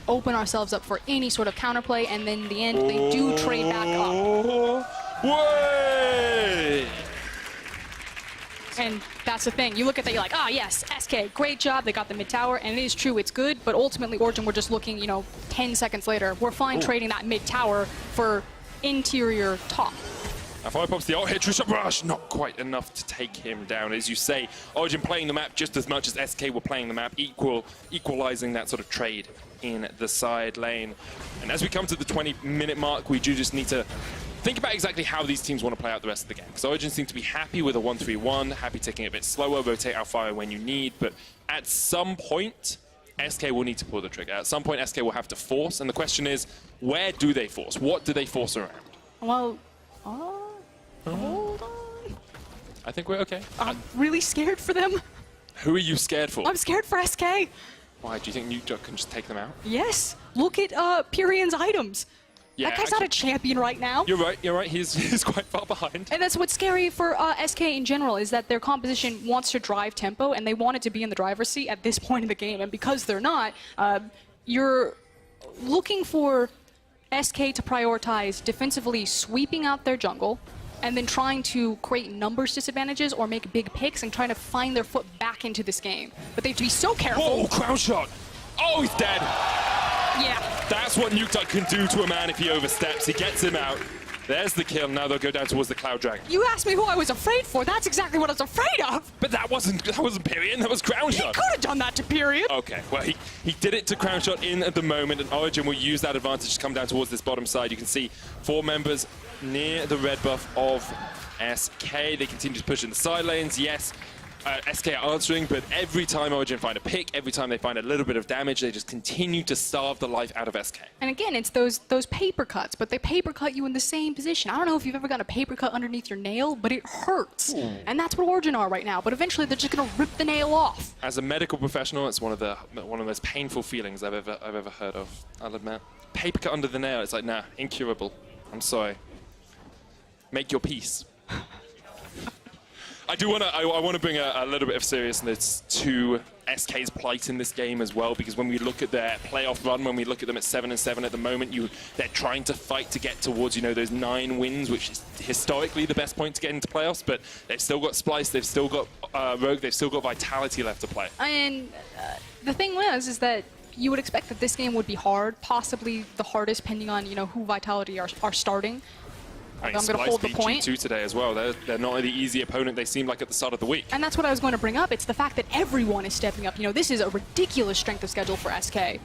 open ourselves up for any sort of counterplay, and then in the end, they do trade back up. Way! And that's the thing. You look at that, you're like, ah, yes, SK, great job. They got the mid tower, and it is true, it's good. But ultimately, Origen, we're just looking, you know, 10 seconds later. We're fine trading that mid tower for interior top. Now Fire pops the ult hit, Trisha Rush, not quite enough to take him down. As you say, Origen playing the map just as much as SK were playing the map, equalizing that sort of trade in the side lane. And as we come to the 20-minute mark, we do just need to think about exactly how these teams want to play out the rest of the game. Because Origen seem to be happy with a 1-3-1, happy taking it a bit slower, rotate out fire when you need, but at some point, SK will need to pull the trigger. At some point, SK will have to force, and the question is, where do they force? What do they force around? Well, hold on. I think we're okay. I'm really scared for them. Who are you scared for? I'm scared for SK. Why? Do you think Nukeduck can just take them out? Yes. Look at Pyrion's items. Yeah, that guy's not a champion right now. You're right. He's quite far behind. And that's what's scary for SK in general, is that their composition wants to drive tempo, and they want it to be in the driver's seat at this point in the game. And because they're not, you're looking for SK to prioritize defensively sweeping out their jungle, and then trying to create numbers disadvantages or make big picks and trying to find their foot back into this game. But they have to be so careful. Whoa, crown shot! Oh, he's dead! Yeah. That's what Nukeduck can do to a man if he oversteps. He gets him out. There's the kill. Now they'll go down towards the Cloud Dragon. You asked me who I was afraid for. That's exactly what I was afraid of. But that wasn't Pyrion. That was crown He shot. could have done that to Pyrion. Okay, well, he did it to crown shot in at the moment, and Origen will use that advantage to come down towards this bottom side. You can see 4 members near the red buff of SK. They continue to push in the side lanes. Yes, SK are answering, but every time Origen find a pick, every time they find a little bit of damage, they just continue to starve the life out of SK. And again, it's those paper cuts, but they paper cut you in the same position. I don't know if you've ever gotten a paper cut underneath your nail, but it hurts. Ooh. And that's what Origen are right now. But eventually, they're just gonna rip the nail off. As a medical professional, it's one of the most painful feelings I've ever heard of. I'll admit. Paper cut under the nail. It's like, nah, incurable. I'm sorry. Make your peace. I want to bring a little bit of seriousness to SK's plight in this game as well, because when we look at their playoff run, when we look at them at 7-7 at the moment, they're trying to fight to get towards, you know, those 9 wins, which is historically the best point to get into playoffs, but they've still got Splice, they've still got Rogue, they've still got Vitality left to play. And the thing is that you would expect that this game would be hard, possibly the hardest, depending on, you know, who Vitality are starting. I mean, I'm going to hold the point. G2 today as well. They're not the easy opponent they seemed like at the start of the week. And that's what I was going to bring up. It's the fact that everyone is stepping up. You know, this is a ridiculous strength of schedule for SK. It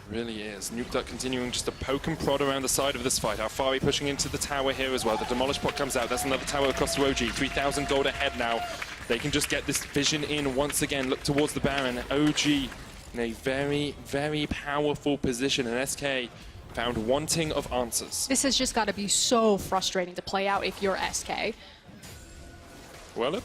really is. Nukeduck continuing just to poke and prod around the side of this fight. Alfari pushing into the tower here as well. The Demolish Pot comes out. That's another tower across the OG. 3,000 gold ahead now. They can just get this vision in once again. Look towards the Baron. OG in a very, very powerful position, and SK found wanting of answers. This has just got to be so frustrating to play out if you're SK. Well,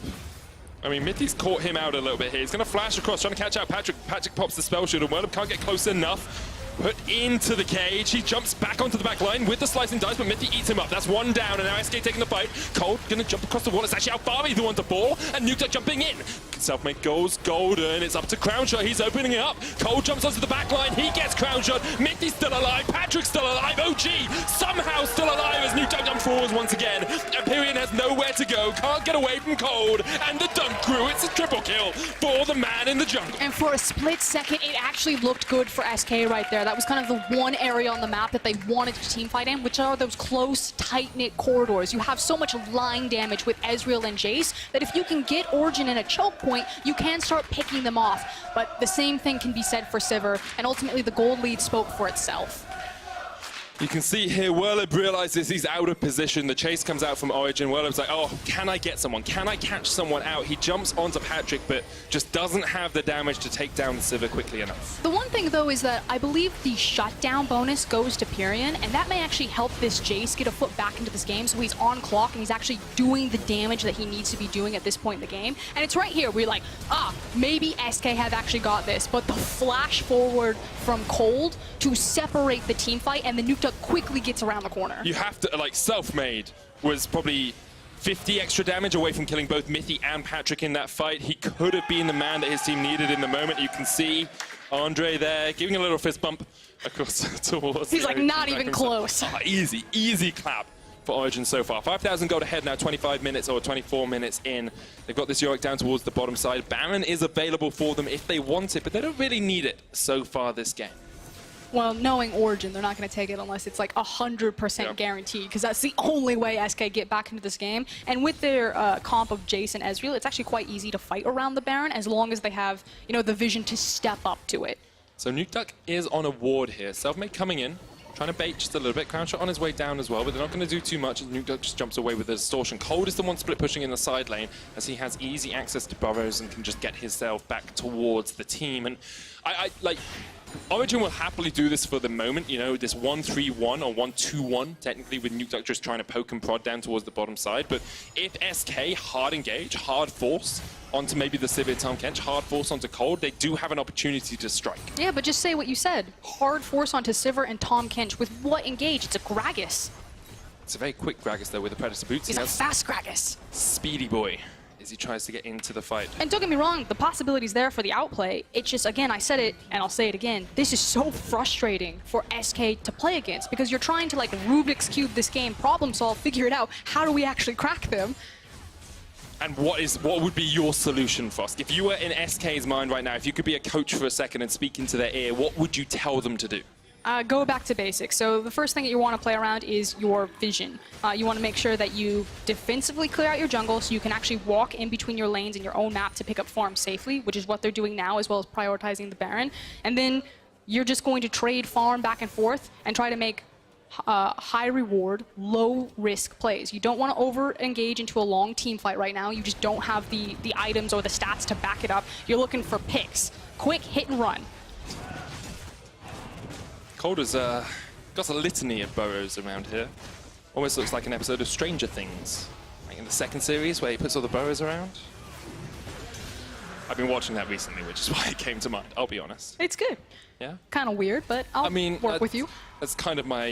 I mean, Mithy's caught him out a little bit here. He's going to flash across, trying to catch out Patrick. Patrick pops the spell shield, and Wellup can't get close enough. Put into the cage. He jumps back onto the back line with the slicing dice, but Mithy eats him up. That's one down, and now SK taking the fight. Cold going to jump across the wall. It's actually Alfari the one to fall, and Nukeduck jumping in. Selfmade goes golden. It's up to Crownshot. He's opening it up. Cold jumps onto the back line. He gets Crownshot. Mithy's still alive. Patrick's still alive. OG somehow still alive as Nukeduck jump forwards once again. Empyrean has nowhere to go. Can't get away from Cold, and the dump crew. It's a triple kill for the man in the jungle. And for a split second, it actually looked good for SK right there. That was kind of the one area on the map that they wanted to teamfight in, which are those close, tight-knit corridors. You have so much line damage with Ezreal and Jace that if you can get Origen in a choke point, you can start picking them off. But the same thing can be said for Sivir, and ultimately the gold lead spoke for itself. You can see here, Wellup realizes he's out of position. The chase comes out from Origen. Wellup's like, oh, can I get someone? Can I catch someone out? He jumps onto Patrick, but just doesn't have the damage to take down the Sivir quickly enough. The one thing, though, is that I believe the shutdown bonus goes to Pyrion, and that may actually help this Jace get a foot back into this game, so he's on clock, and he's actually doing the damage that he needs to be doing at this point in the game. And it's right here where you're like, maybe SK have actually got this, but the flash forward from Cold to separate the team fight, and the Nukeduck quickly gets around the corner. You have to, like, Selfmade was probably 50 extra damage away from killing both Mithy and Patrick in that fight. He could have been the man that his team needed in the moment. You can see Andre there giving a little fist bump across towards. He's like, not even close. Easy clap for Origen so far. 5,000 gold ahead now, 25 minutes or 24 minutes in. They've got this Yorick down towards the bottom side. Baron is available for them if they want it, but they don't really need it so far this game. Well, knowing Origen, they're not going to take it unless it's like 100% guaranteed, because that's the only way SK get back into this game. And with their comp of Jace and Ezreal, it's actually quite easy to fight around the Baron as long as they have, you know, the vision to step up to it. So Nukeduck is on a ward here. Selfmade coming in, trying to bait just a little bit. Crownshot on his way down as well, but they're not going to do too much as Nukeduck just jumps away with the distortion. Cold is the one split pushing in the side lane as he has easy access to burrows and can just get himself back towards the team. And I like, Origen will happily do this for the moment, you know, this 1-3-1 or 1-2-1, technically, with Nukeduck just trying to poke and prod down towards the bottom side. But if SK hard engage, hard force onto maybe the Sivir Tahm Kench, hard force onto Cold, they do have an opportunity to strike. Yeah, but just say what you said. Hard force onto Sivir and Tahm Kench. With what engage? It's a Gragas. It's a very quick Gragas, though, with the Predator boots. He's a fast Gragas. Speedy boy as he tries to get into the fight. And don't get me wrong, the possibility's there for the outplay. It's just, again, I said it, and I'll say it again, this is so frustrating for SK to play against, because you're trying to, like, Rubik's Cube this game, problem solve, figure it out. How do we actually crack them? And what would be your solution, Fosk? If you were in SK's mind right now, if you could be a coach for a second and speak into their ear, what would you tell them to do? Go back to basics. So the first thing that you want to play around is your vision. You want to make sure that you defensively clear out your jungle so you can actually walk in between your lanes in your own map to pick up farm safely, which is what they're doing now, as well as prioritizing the Baron. And then you're just going to trade farm back and forth and try to make high reward, low risk plays. You don't want to over engage into a long team fight right now. You just don't have the items or the stats to back it up. You're looking for picks. Quick hit and run. Cold has got a litany of burrows around here. Almost looks like an episode of Stranger Things. Like in the second series where he puts all the burrows around. I've been watching that recently, which is why it came to mind, I'll be honest. It's good. Yeah? Kind of weird, but I'll work with you. That's kind of my,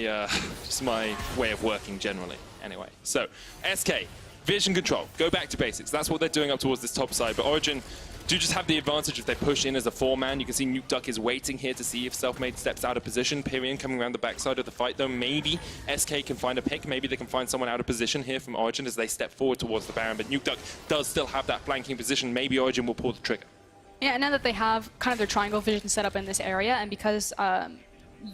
just my way of working generally. Anyway, so SK, vision control, go back to basics. That's what they're doing up towards this top side, but Origen do just have the advantage if they push in as a four-man. You can see Nukeduck is waiting here to see if Selfmade steps out of position. Pyrion coming around the backside of the fight, though. Maybe SK can find a pick. Maybe they can find someone out of position here from Origen as they step forward towards the Baron. But Nukeduck does still have that flanking position. Maybe Origen will pull the trigger. Yeah, and now that they have kind of their triangle vision set up in this area, and because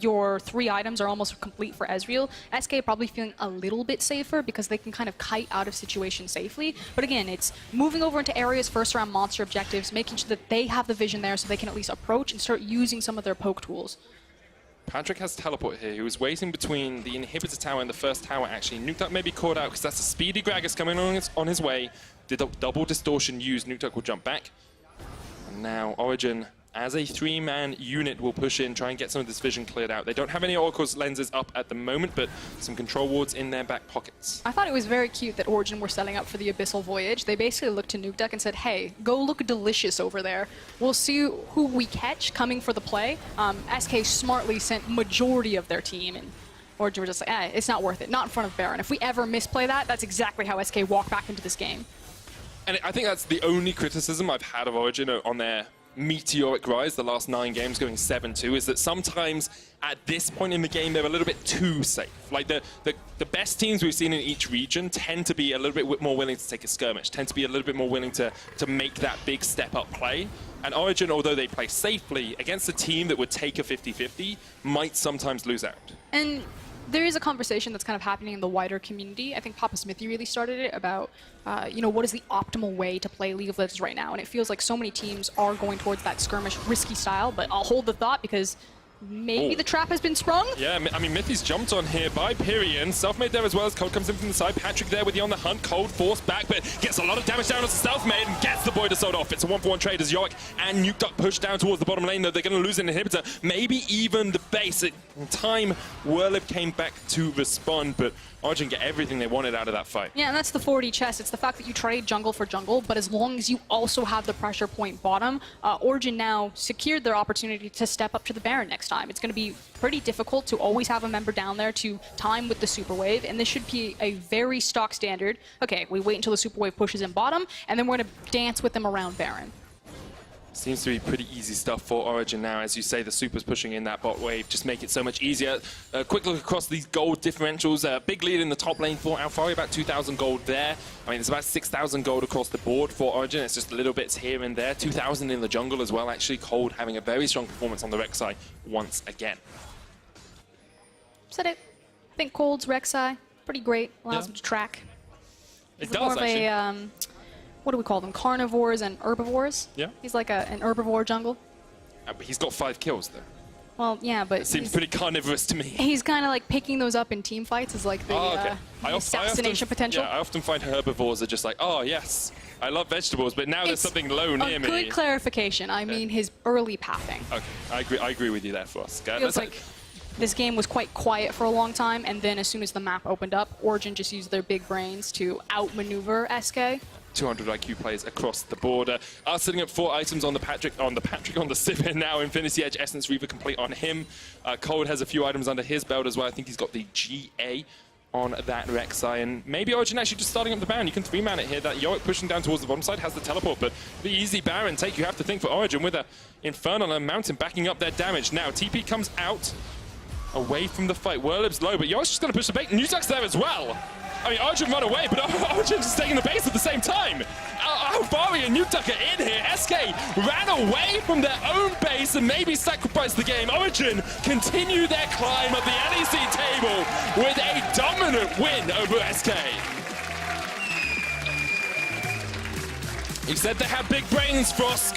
your 3 items are almost complete for Ezreal, SK probably feeling a little bit safer because they can kind of kite out of situations safely. But again, it's moving over into areas first around monster objectives, making sure that they have the vision there so they can at least approach and start using some of their poke tools. Patrick has teleport here. He was waiting between the inhibitor tower and the first tower, actually. Nukeduck may be caught out because that's a speedy Gragas coming on his way. The double distortion used, Nukeduck will jump back. And now Origen as a 3-man unit will push in, try and get some of this vision cleared out. They don't have any Oracle's lenses up at the moment, but some control wards in their back pockets. I thought it was very cute that Origen were setting up for the Abyssal Voyage. They basically looked to Nuke Deck and said, hey, go look delicious over there. We'll see who we catch coming for the play. SK smartly sent majority of their team, and Origen were just like, it's not worth it. Not in front of Baron. If we ever misplay that, that's exactly how SK walked back into this game. And I think that's the only criticism I've had of Origen on their meteoric rise, the last 9 games going 7-2, is that sometimes at this point in the game they're a little bit too safe. Like the best teams we've seen in each region tend to be a little bit more willing to take a skirmish, tend to be a little bit more willing to make that big step up play. And Origen, although they play safely, against a team that would take a 50-50, might sometimes lose out. And there is a conversation that's kind of happening in the wider community. I think Papa Smithy really started it about, what is the optimal way to play League of Legends right now? And it feels like so many teams are going towards that skirmish, risky style, but I'll hold the thought because maybe the trap has been sprung? Yeah, I mean, Mithy's jumped on here by Pyrian. Selfmade there as well as Cold comes in from the side. Patrick there with the on the hunt. Cold forced back, but gets a lot of damage down on Selfmade and gets the boy to sold off. It's a 1-for-1 trade as Yorick and Nuke Duck push down towards the bottom lane, though they're going to lose an inhibitor. Maybe even the base. In time, Whirlib came back to respond, but Origen get everything they wanted out of that fight. Yeah, and that's the 4D chess. It's the fact that you trade jungle for jungle, but as long as you also have the pressure point bottom, Origen now secured their opportunity to step up to the Baron next time. It's going to be pretty difficult to always have a member down there to time with the Super Wave, and this should be a very stock standard. Okay, we wait until the Super Wave pushes in bottom, and then we're going to dance with them around Baron. Seems to be pretty easy stuff for Origen now. As you say, the Super's pushing in that bot wave, just make it so much easier. A quick look across these gold differentials. Big lead in the top lane for Alfari, about 2,000 gold there. I mean, it's about 6,000 gold across the board for Origen. It's just little bits here and there. 2,000 in the jungle as well, actually. Cold having a very strong performance on the Rek'Sai once again. Said it. I think Cold's Rek'Sai, pretty great. Allows him to track. It He's does, more of actually. a, what do we call them? Carnivores and herbivores? Yeah. He's like an herbivore jungle. But he's got 5 kills, though. Well, yeah, but It seems pretty carnivorous to me. he's kind of like picking those up in team fights as like the assassination potential. Yeah, I often find herbivores are just like, oh, yes, I love vegetables, but now there's something low near me. Good clarification. I mean his early pathing. Okay, I agree with you there, Frost. Feels like this game was quite quiet for a long time, and then as soon as the map opened up, Origen just used their big brains to outmaneuver SK. 200 IQ plays across the border. Are setting up 4 items on the Sivir now. Infinity Edge, Essence Reaver complete on him. Cold has a few items under his belt as well. I think he's got the GA on that Rek'Sai, and maybe Origen actually just starting up the Baron. You can 3-man it here. That Yorick pushing down towards the bottom side has the teleport, but the easy Baron take, you have to think, for Origen with a Infernal and Mountain backing up their damage. Now TP comes out away from the fight. Whirlib's low, but Yorick's just going to push the bait. Nuke's there as well. I mean, Origen run away, but Origen's just taking the base at the same time. Alfari and Nuke are in here. SK ran away from their own base and maybe sacrificed the game. Origen continue their climb up the LEC table with a dominant win over SK. He said they have big brains, Frosk.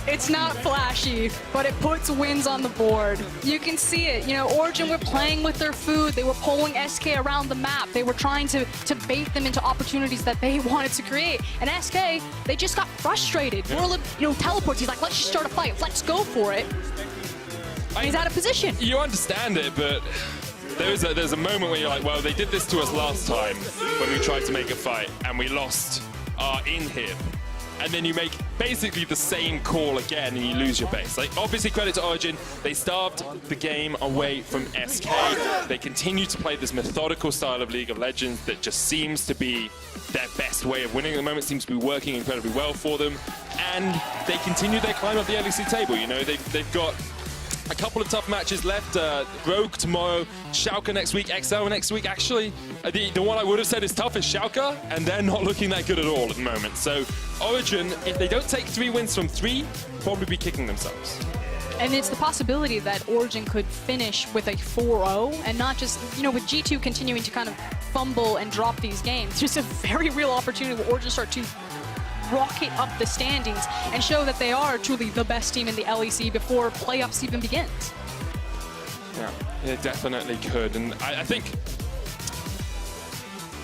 It's not flashy, but it puts wins on the board. You can see it. You know, Origen were playing with their food. They were pulling SK around the map. They were trying to bait them into opportunities that they wanted to create. And SK, they just got frustrated. Whirlib, teleports. He's like, let's just start a fight. Let's go for it. And he's out of position. You understand it, but there's a moment where you're like, well, they did this to us last time when we tried to make a fight and we lost our inhib. And then you make basically the same call again and you lose your base. Like, obviously credit to Origen, they starved the game away from SK. They continue to play this methodical style of League of Legends that just seems to be their best way of winning at the moment, seems to be working incredibly well for them. And they continue their climb up the LEC table. You know, they've got a couple of tough matches left. Rogue tomorrow, Schalke next week, XL next week. Actually, the one I would have said is tough is Schalke, and they're not looking that good at all at the moment. So Origen, if they don't take 3 wins from 3, probably be kicking themselves. And it's the possibility that Origen could finish with a 4-0 and not just, with G2 continuing to kind of fumble and drop these games. There's a very real opportunity where Origen start to rocket up the standings and show that they are truly the best team in the LEC before playoffs even begins. Yeah, it definitely could. And I think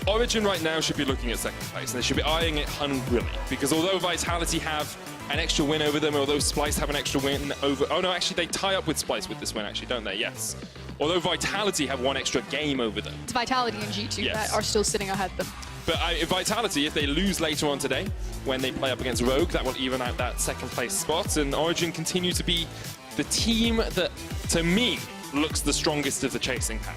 Origen right now should be looking at second place. They should be eyeing it hungrily, because although Vitality have an extra win over them, although Splice have an extra win over... Oh no, actually they tie up with Splice with this win actually, don't they? Yes. Although Vitality have one extra game over them. It's Vitality and G2 that are still sitting ahead of them. But Vitality, if they lose later on today, when they play up against Rogue, that will even out that second place spot. And Origen continue to be the team that, to me, looks the strongest of the chasing pack.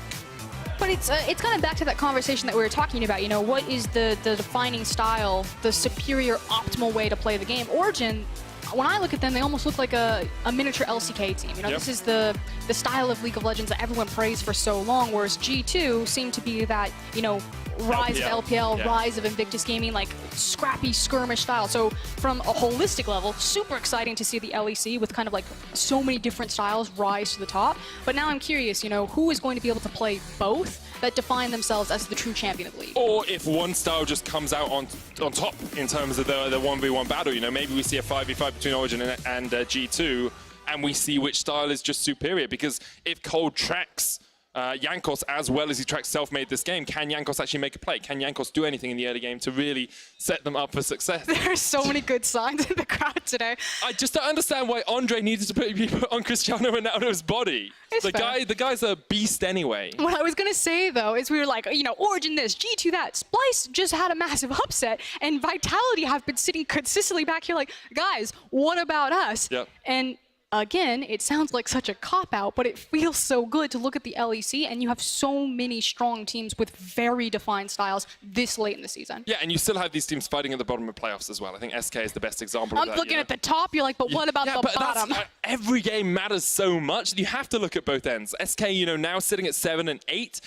But it's kind of back to that conversation that we were talking about. You know, what is the defining style, the superior, optimal way to play the game? Origen, when I look at them, they almost look like a miniature LCK team. You know, this is the style of League of Legends that everyone praised for so long, whereas G2 seemed to be that, you know, rise of LPL, rise of Invictus Gaming, like scrappy skirmish style. So from a holistic level, super exciting to see the LEC with kind of like so many different styles rise to the top. But now I'm curious, you know, who is going to be able to play both that define themselves as the true champion of the league? Or if one style just comes out on top in terms of the 1v1 battle, you know, maybe we see a 5v5 between Origen and G2, and we see which style is just superior. Because if Cold tracks Jankos as well as he tracks Selfmade this game, can Jankos actually make a play? Can Jankos do anything in the early game to really set them up for success? There are so many good signs in the crowd today. I just don't understand why Andre needed to put on Cristiano Ronaldo's body. The guy's a beast anyway. What I was going to say, though, is we were like, you know, Origen this, G2 that. Splice just had a massive upset, and Vitality have been sitting consistently back here like, guys, what about us? Yep. And again, it sounds like such a cop-out, but it feels so good to look at the LEC, and you have so many strong teams with very defined styles this late in the season. Yeah, and you still have these teams fighting at the bottom of playoffs as well. I think SK is the best example of that. I'm looking at the top, you're like, but what about the bottom? Every game matters so much. You have to look at both ends. SK, you know, now sitting at 7 and 8.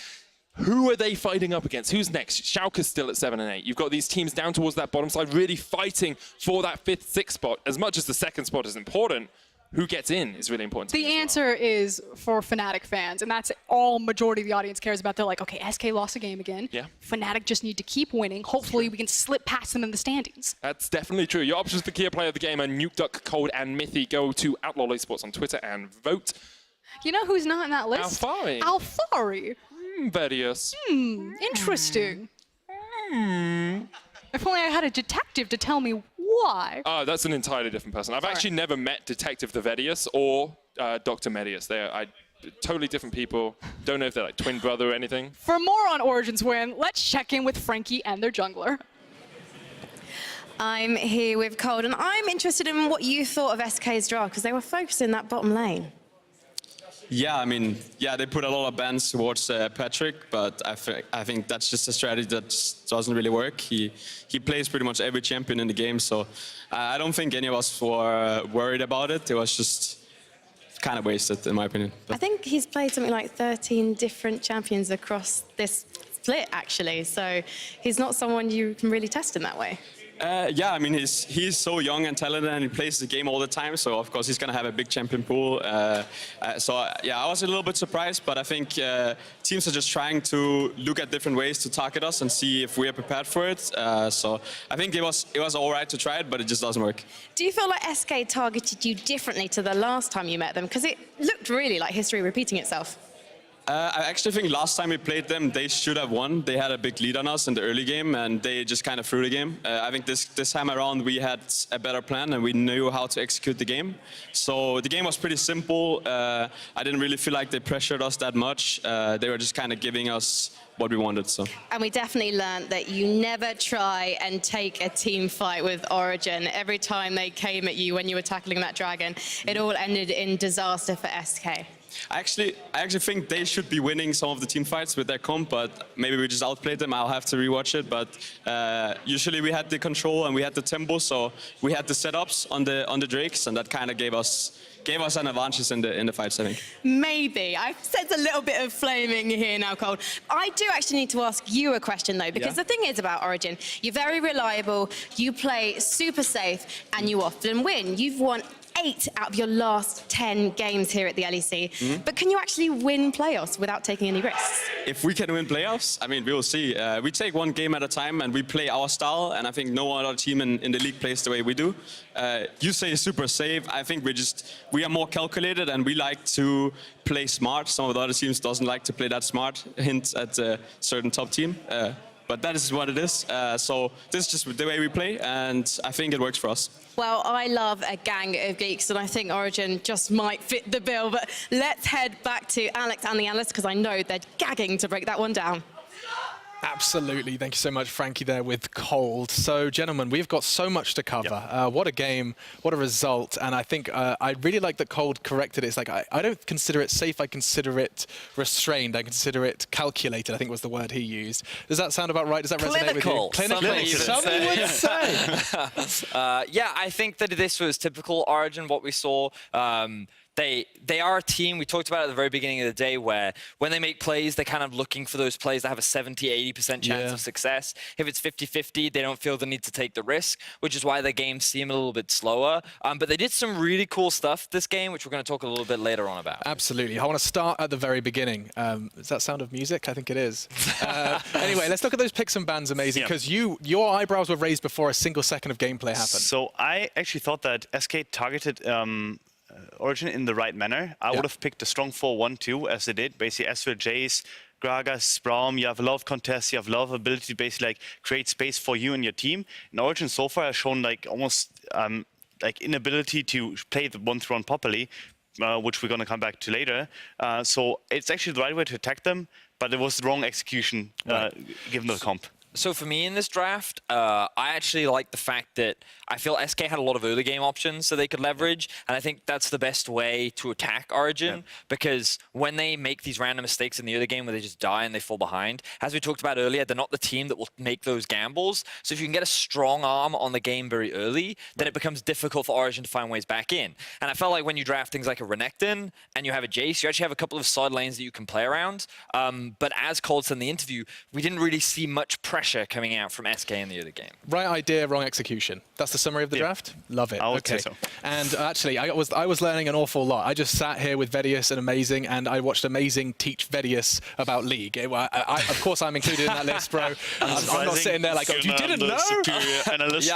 Who are they fighting up against? Who's next? Schalke's still at 7 and 8. You've got these teams down towards that bottom side really fighting for that 5th, 6th spot. As much as the 2nd spot is important, who gets in is really important. The answer is for Fnatic fans, and that's all majority of the audience cares about. They're like, okay, SK lost a game again. Yeah. Fnatic just need to keep winning. Hopefully we can slip past them in the standings. That's definitely true. Your options for key player of the game are Nuke Duck, Cold, and Mythy. Go to Outlaw Esports on Twitter and vote. You know who's not in that list? Alphari. Alphari. Various. Interesting. If only I had a detective to tell me why. Oh, that's an entirely different person. I've actually never met Detective the Vedius or Dr. Medius. They're totally different people. Don't know if they're like twin brother or anything. For more on Origen's win, let's check in with Frankie and their jungler. I'm here with Cold, and I'm interested in what you thought of SK's draft, because they were focusing that bottom lane. Yeah, I mean, yeah, they put a lot of bans towards Patrick, but I think that's just a strategy that just doesn't really work. He plays pretty much every champion in the game, so I don't think any of us were worried about it. It was just kind of wasted, in my opinion. But I think he's played something like 13 different champions across this split, actually, so he's not someone you can really test in that way. Yeah, I mean, he's so young and talented, and he plays the game all the time. So of course he's gonna have a big champion pool. So yeah, I was a little bit surprised, but I think teams are just trying to look at different ways to target us and see if we are prepared for it. So I think it was all right to try it, but it just doesn't work. Do you feel like SK targeted you differently to the last time you met them? Because it looked really like history repeating itself. I actually think last time we played them, they should have won. They had a big lead on us in the early game, and they just kind of threw the game. I think this time around, we had a better plan, and we knew how to execute the game. So the game was pretty simple. I didn't really feel like they pressured us that much. They were just kind of giving us what we wanted. So. And we definitely learned that you never try and take a team fight with Origen. Every time they came at you when you were tackling that dragon, it all ended in disaster for SK. I actually think they should be winning some of the team fights with their comp, but maybe we just outplayed them. I'll have to rewatch it, but usually we had the control and we had the tempo, so we had the setups on the Drakes, and that kind of gave us an advantage in the fights, I think. Maybe. I sense a little bit of flaming here now, Cold. I do actually need to ask you a question, though, because the thing is about Origen, you're very reliable, you play super safe, and you often win. You've won 8 out of your last 10 games here at the LEC. But can you actually win playoffs without taking any risks? If we can win playoffs, I mean, we will see. We take one game at a time and we play our style, and I think no other team in the league plays the way we do. You say super safe. I think we are more calculated and we like to play smart. Some of the other teams doesn't like to play that smart, hint at a certain top team. but that is what it is. So this is just the way we play, and I think it works for us. Well, I love a gang of geeks, and I think Origen just might fit the bill. But let's head back to Alex and the analysts, because I know they're gagging to break that one down. Absolutely. Thank you so much, Frankie, there with Cold. So, gentlemen, we've got so much to cover. What a game, what a result. And I think I really like that Cold corrected it. It's like, I don't consider it safe. I consider it restrained. I consider it calculated, I think was the word he used. Does that sound about right? Does that resonate with you? Clinical. Some would say. Yeah, I think that this was typical Origen, what we saw. They are a team, we talked about it at the very beginning of the day, where when they make plays, they're kind of looking for those plays that have a 70-80% chance of success. If it's 50-50, they don't feel the need to take the risk, which is why their games seem a little bit slower. But they did some really cool stuff this game, which we're going to talk a little bit later on about. Absolutely. I want to start at the very beginning. Is that Sound of Music? I think it is. Anyway, let's look at those picks and bans, amazing, because your eyebrows were raised before a single second of gameplay happened. So I actually thought that SK targeted Origen in the right manner. I would have picked a strong 4-1-2 as they did. Basically, Ezreal, Jace, Gragas, Braum, you have a lot of contests, you have a lot of ability to basically like create space for you and your team. And Origen so far has shown like almost like inability to play the 1-3-1 properly, which we're going to come back to later. So it's actually the right way to attack them, but it was the wrong execution given the comp. So for me in this draft, I actually like the fact that I feel SK had a lot of early game options that they could leverage, and I think that's the best way to attack Origen, because when they make these random mistakes in the early game where they just die and they fall behind, as we talked about earlier, they're not the team that will make those gambles. So if you can get a strong arm on the game very early, then it becomes difficult for Origen to find ways back in. And I felt like when you draft things like a Renekton and you have a Jace, you actually have a couple of side lanes that you can play around. But as Cold said in the interview, we didn't really see much pressure coming out from SK in the early game. Right idea, wrong execution. That's the summary of the draft? Love it. I would say so. And actually, I was learning an awful lot. I just sat here with Vedius and Amazing, and I watched Amazing teach Vedius about League. Of course, I'm included in that list, bro. I'm not sitting there like, oh, you didn't know? Analyst.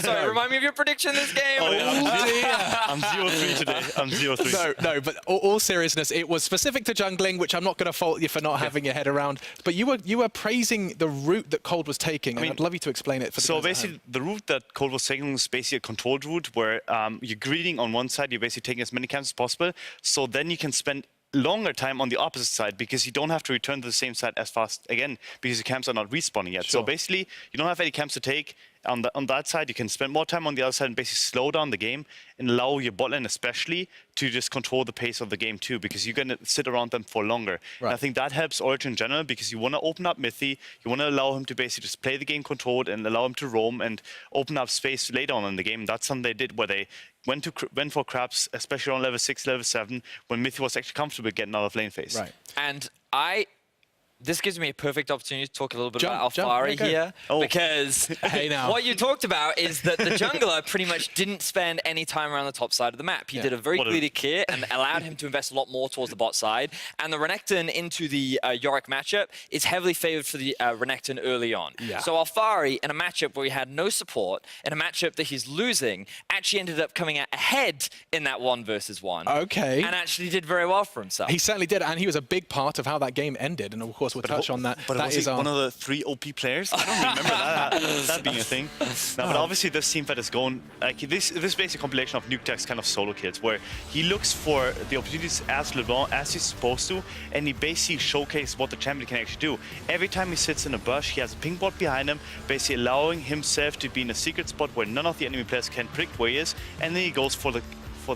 Sorry, remind me of your prediction this game. I'm 0-3 today. I'm 0-3. No, but all seriousness, it was specific to jungling, which I'm not going to fault you for not having your head around. But you were praising the route that Cold was taking, and I'd love you to explain it for the So basically, the route that Cold was taking was basically a controlled route where you're greeding on one side, you're basically taking as many camps as possible, so then you can spend longer time on the opposite side because you don't have to return to the same side as fast again because the camps are not respawning yet. So basically, you don't have any camps to take. On that side, you can spend more time on the other side and basically slow down the game and allow your bot lane especially to just control the pace of the game too, because you're going to sit around them for longer. And I think that helps Origen in general because you want to open up Mithy, you want to allow him to basically just play the game controlled and allow him to roam and open up space later on in the game. That's something they did where they went for Krabs, especially on level 6, level 7, when Mithy was actually comfortable getting out of lane phase. Right. And this gives me a perfect opportunity to talk a little bit about Alfari here, because what you talked about is that the jungler pretty much didn't spend any time around the top side of the map. He did a very greedy kit and allowed him to invest a lot more towards the bot side. And the Renekton into the Yorick matchup is heavily favored for the Renekton early on. So Alfari, in a matchup where he had no support, in a matchup that he's losing, actually ended up coming out ahead in that 1 versus 1. Okay. And actually did very well for himself. He certainly did, and he was a big part of how that game ended. And of course, we'll touch on that. But that was one of the 3 OP players? I don't remember that being a thing. No, but obviously this team fight is going, like this is basically a compilation of NukeTech's kind of solo kills, where he looks for the opportunities as LeBlanc, as he's supposed to, and he basically showcases what the champion can actually do. Every time he sits in a bush, he has a ping bot behind him, basically allowing himself to be in a secret spot where none of the enemy players can predict where he is, and then he goes for the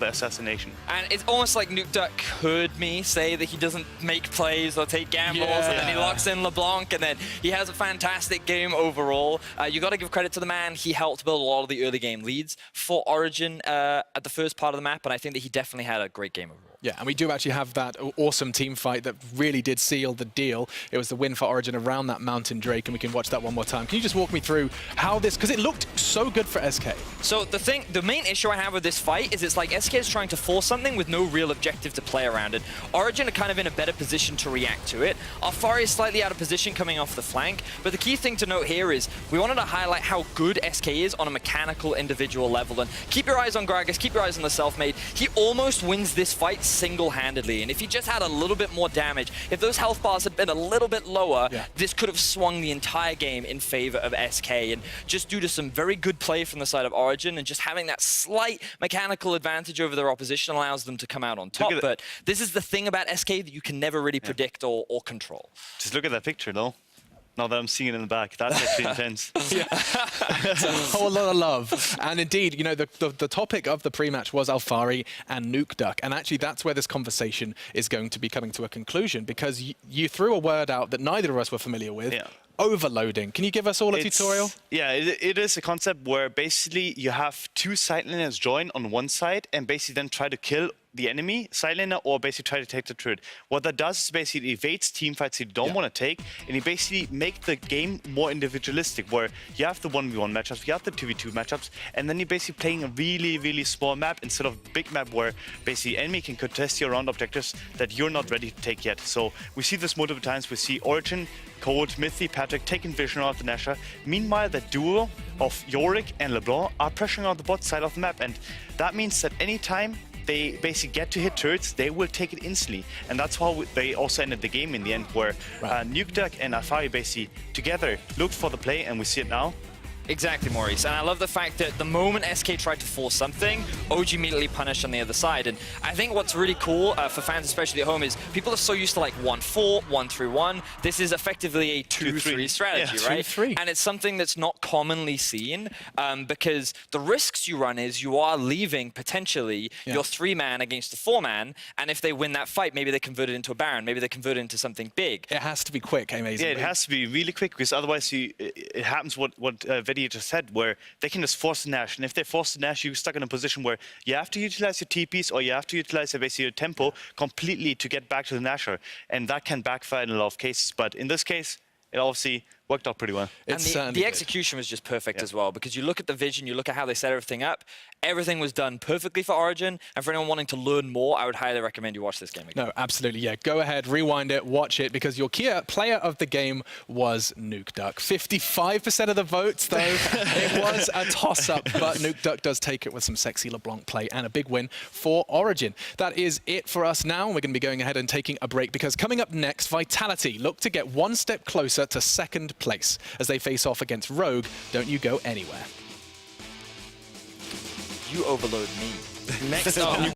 assassination. And it's almost like NukeDuck heard me say that he doesn't make plays or take gambles, and then he locks in LeBlanc, and then he has a fantastic game overall. You got to give credit to the man. He helped build a lot of the early game leads for Origen at the first part of the map, and I think that he definitely had a great game overall. Yeah, and we do actually have that awesome team fight that really did seal the deal. It was the win for Origen around that Mountain Drake, and we can watch that one more time. Can you just walk me through how this, because it looked so good for SK. So the main issue I have with this fight is it's like SK is trying to force something with no real objective to play around it. Origen are kind of in a better position to react to it. Alfari is slightly out of position coming off the flank, but the key thing to note here is we wanted to highlight how good SK is on a mechanical individual level, and keep your eyes on Gragas, keep your eyes on the self-made. He almost wins this fight single-handedly. And if he just had a little bit more damage, if those health bars had been a little bit lower, this could have swung the entire game in favor of SK. And just due to some very good play from the side of Origen and just having that slight mechanical advantage over their opposition allows them to come out on top. But this is the thing about SK that you can never really predict or control. Just look at that picture, though. Now that I'm seeing it in the back, that's actually intense. It's a whole lot of love. And indeed, you know, the topic of the pre-match was Alphari and Nuke Duck. And actually, that's where this conversation is going to be coming to a conclusion, because you threw a word out that neither of us were familiar with. Overloading. Can you give us all a tutorial? Yeah, it is a concept where basically you have two sideliners join on one side and basically then try to kill the enemy sideliner or basically try to take the turret. What that does is basically evades team fights you don't want to take, and you basically make the game more individualistic, where you have the 1v1 matchups, you have the 2v2 matchups, and then you're basically playing a really, really small map instead of big map where basically enemy can contest you around objectives that you're not ready to take yet. So we see this multiple times. We see Origen, Cold, Mythy, Patrick taking vision out of the Nashor. Meanwhile, the duo of Yorick and LeBlanc are pressuring on the bot side of the map, and that means that anytime they basically get to hit turrets, they will take it instantly. And that's how they also ended the game in the end, where Nuke Duck and Alphari basically together looked for the play, and we see it now. Exactly, Maurice. And I love the fact that the moment SK tried to force something, OG immediately punished on the other side. And I think what's really cool for fans, especially at home, is people are so used to like 1-4, 1-3-1. This is effectively a 2-3 strategy, right? 2-3. And it's something that's not commonly seen because the risks you run is you are leaving potentially your 3-man against the 4-man. And if they win that fight, maybe they convert it into a Baron, maybe they convert it into something big. It has to be quick, amazing. Yeah, it has to be really quick, because otherwise it happens what you just said, where they can just force the Nash, and if they force the Nash, you're stuck in a position where you have to utilize your TPs or you have to utilize basically your tempo completely to get back to the Nashor, and that can backfire in a lot of cases. But in this case, it obviously worked out pretty well. And the execution was just perfect as well, because you look at the vision, you look at how they set everything up, everything was done perfectly for Origen, and for anyone wanting to learn more, I would highly recommend you watch this game again. No, absolutely, yeah. Go ahead, rewind it, watch it, because your key player of the game was Nuke Duck. 55% of the votes, though. It was a toss-up, but Nuke Duck does take it with some sexy LeBlanc play and a big win for Origen. That is it for us now. We're going to be going ahead and taking a break, because coming up next, Vitality look to get one step closer to second place as they face off against Rogue. Don't you go anywhere. You overload me. Next up.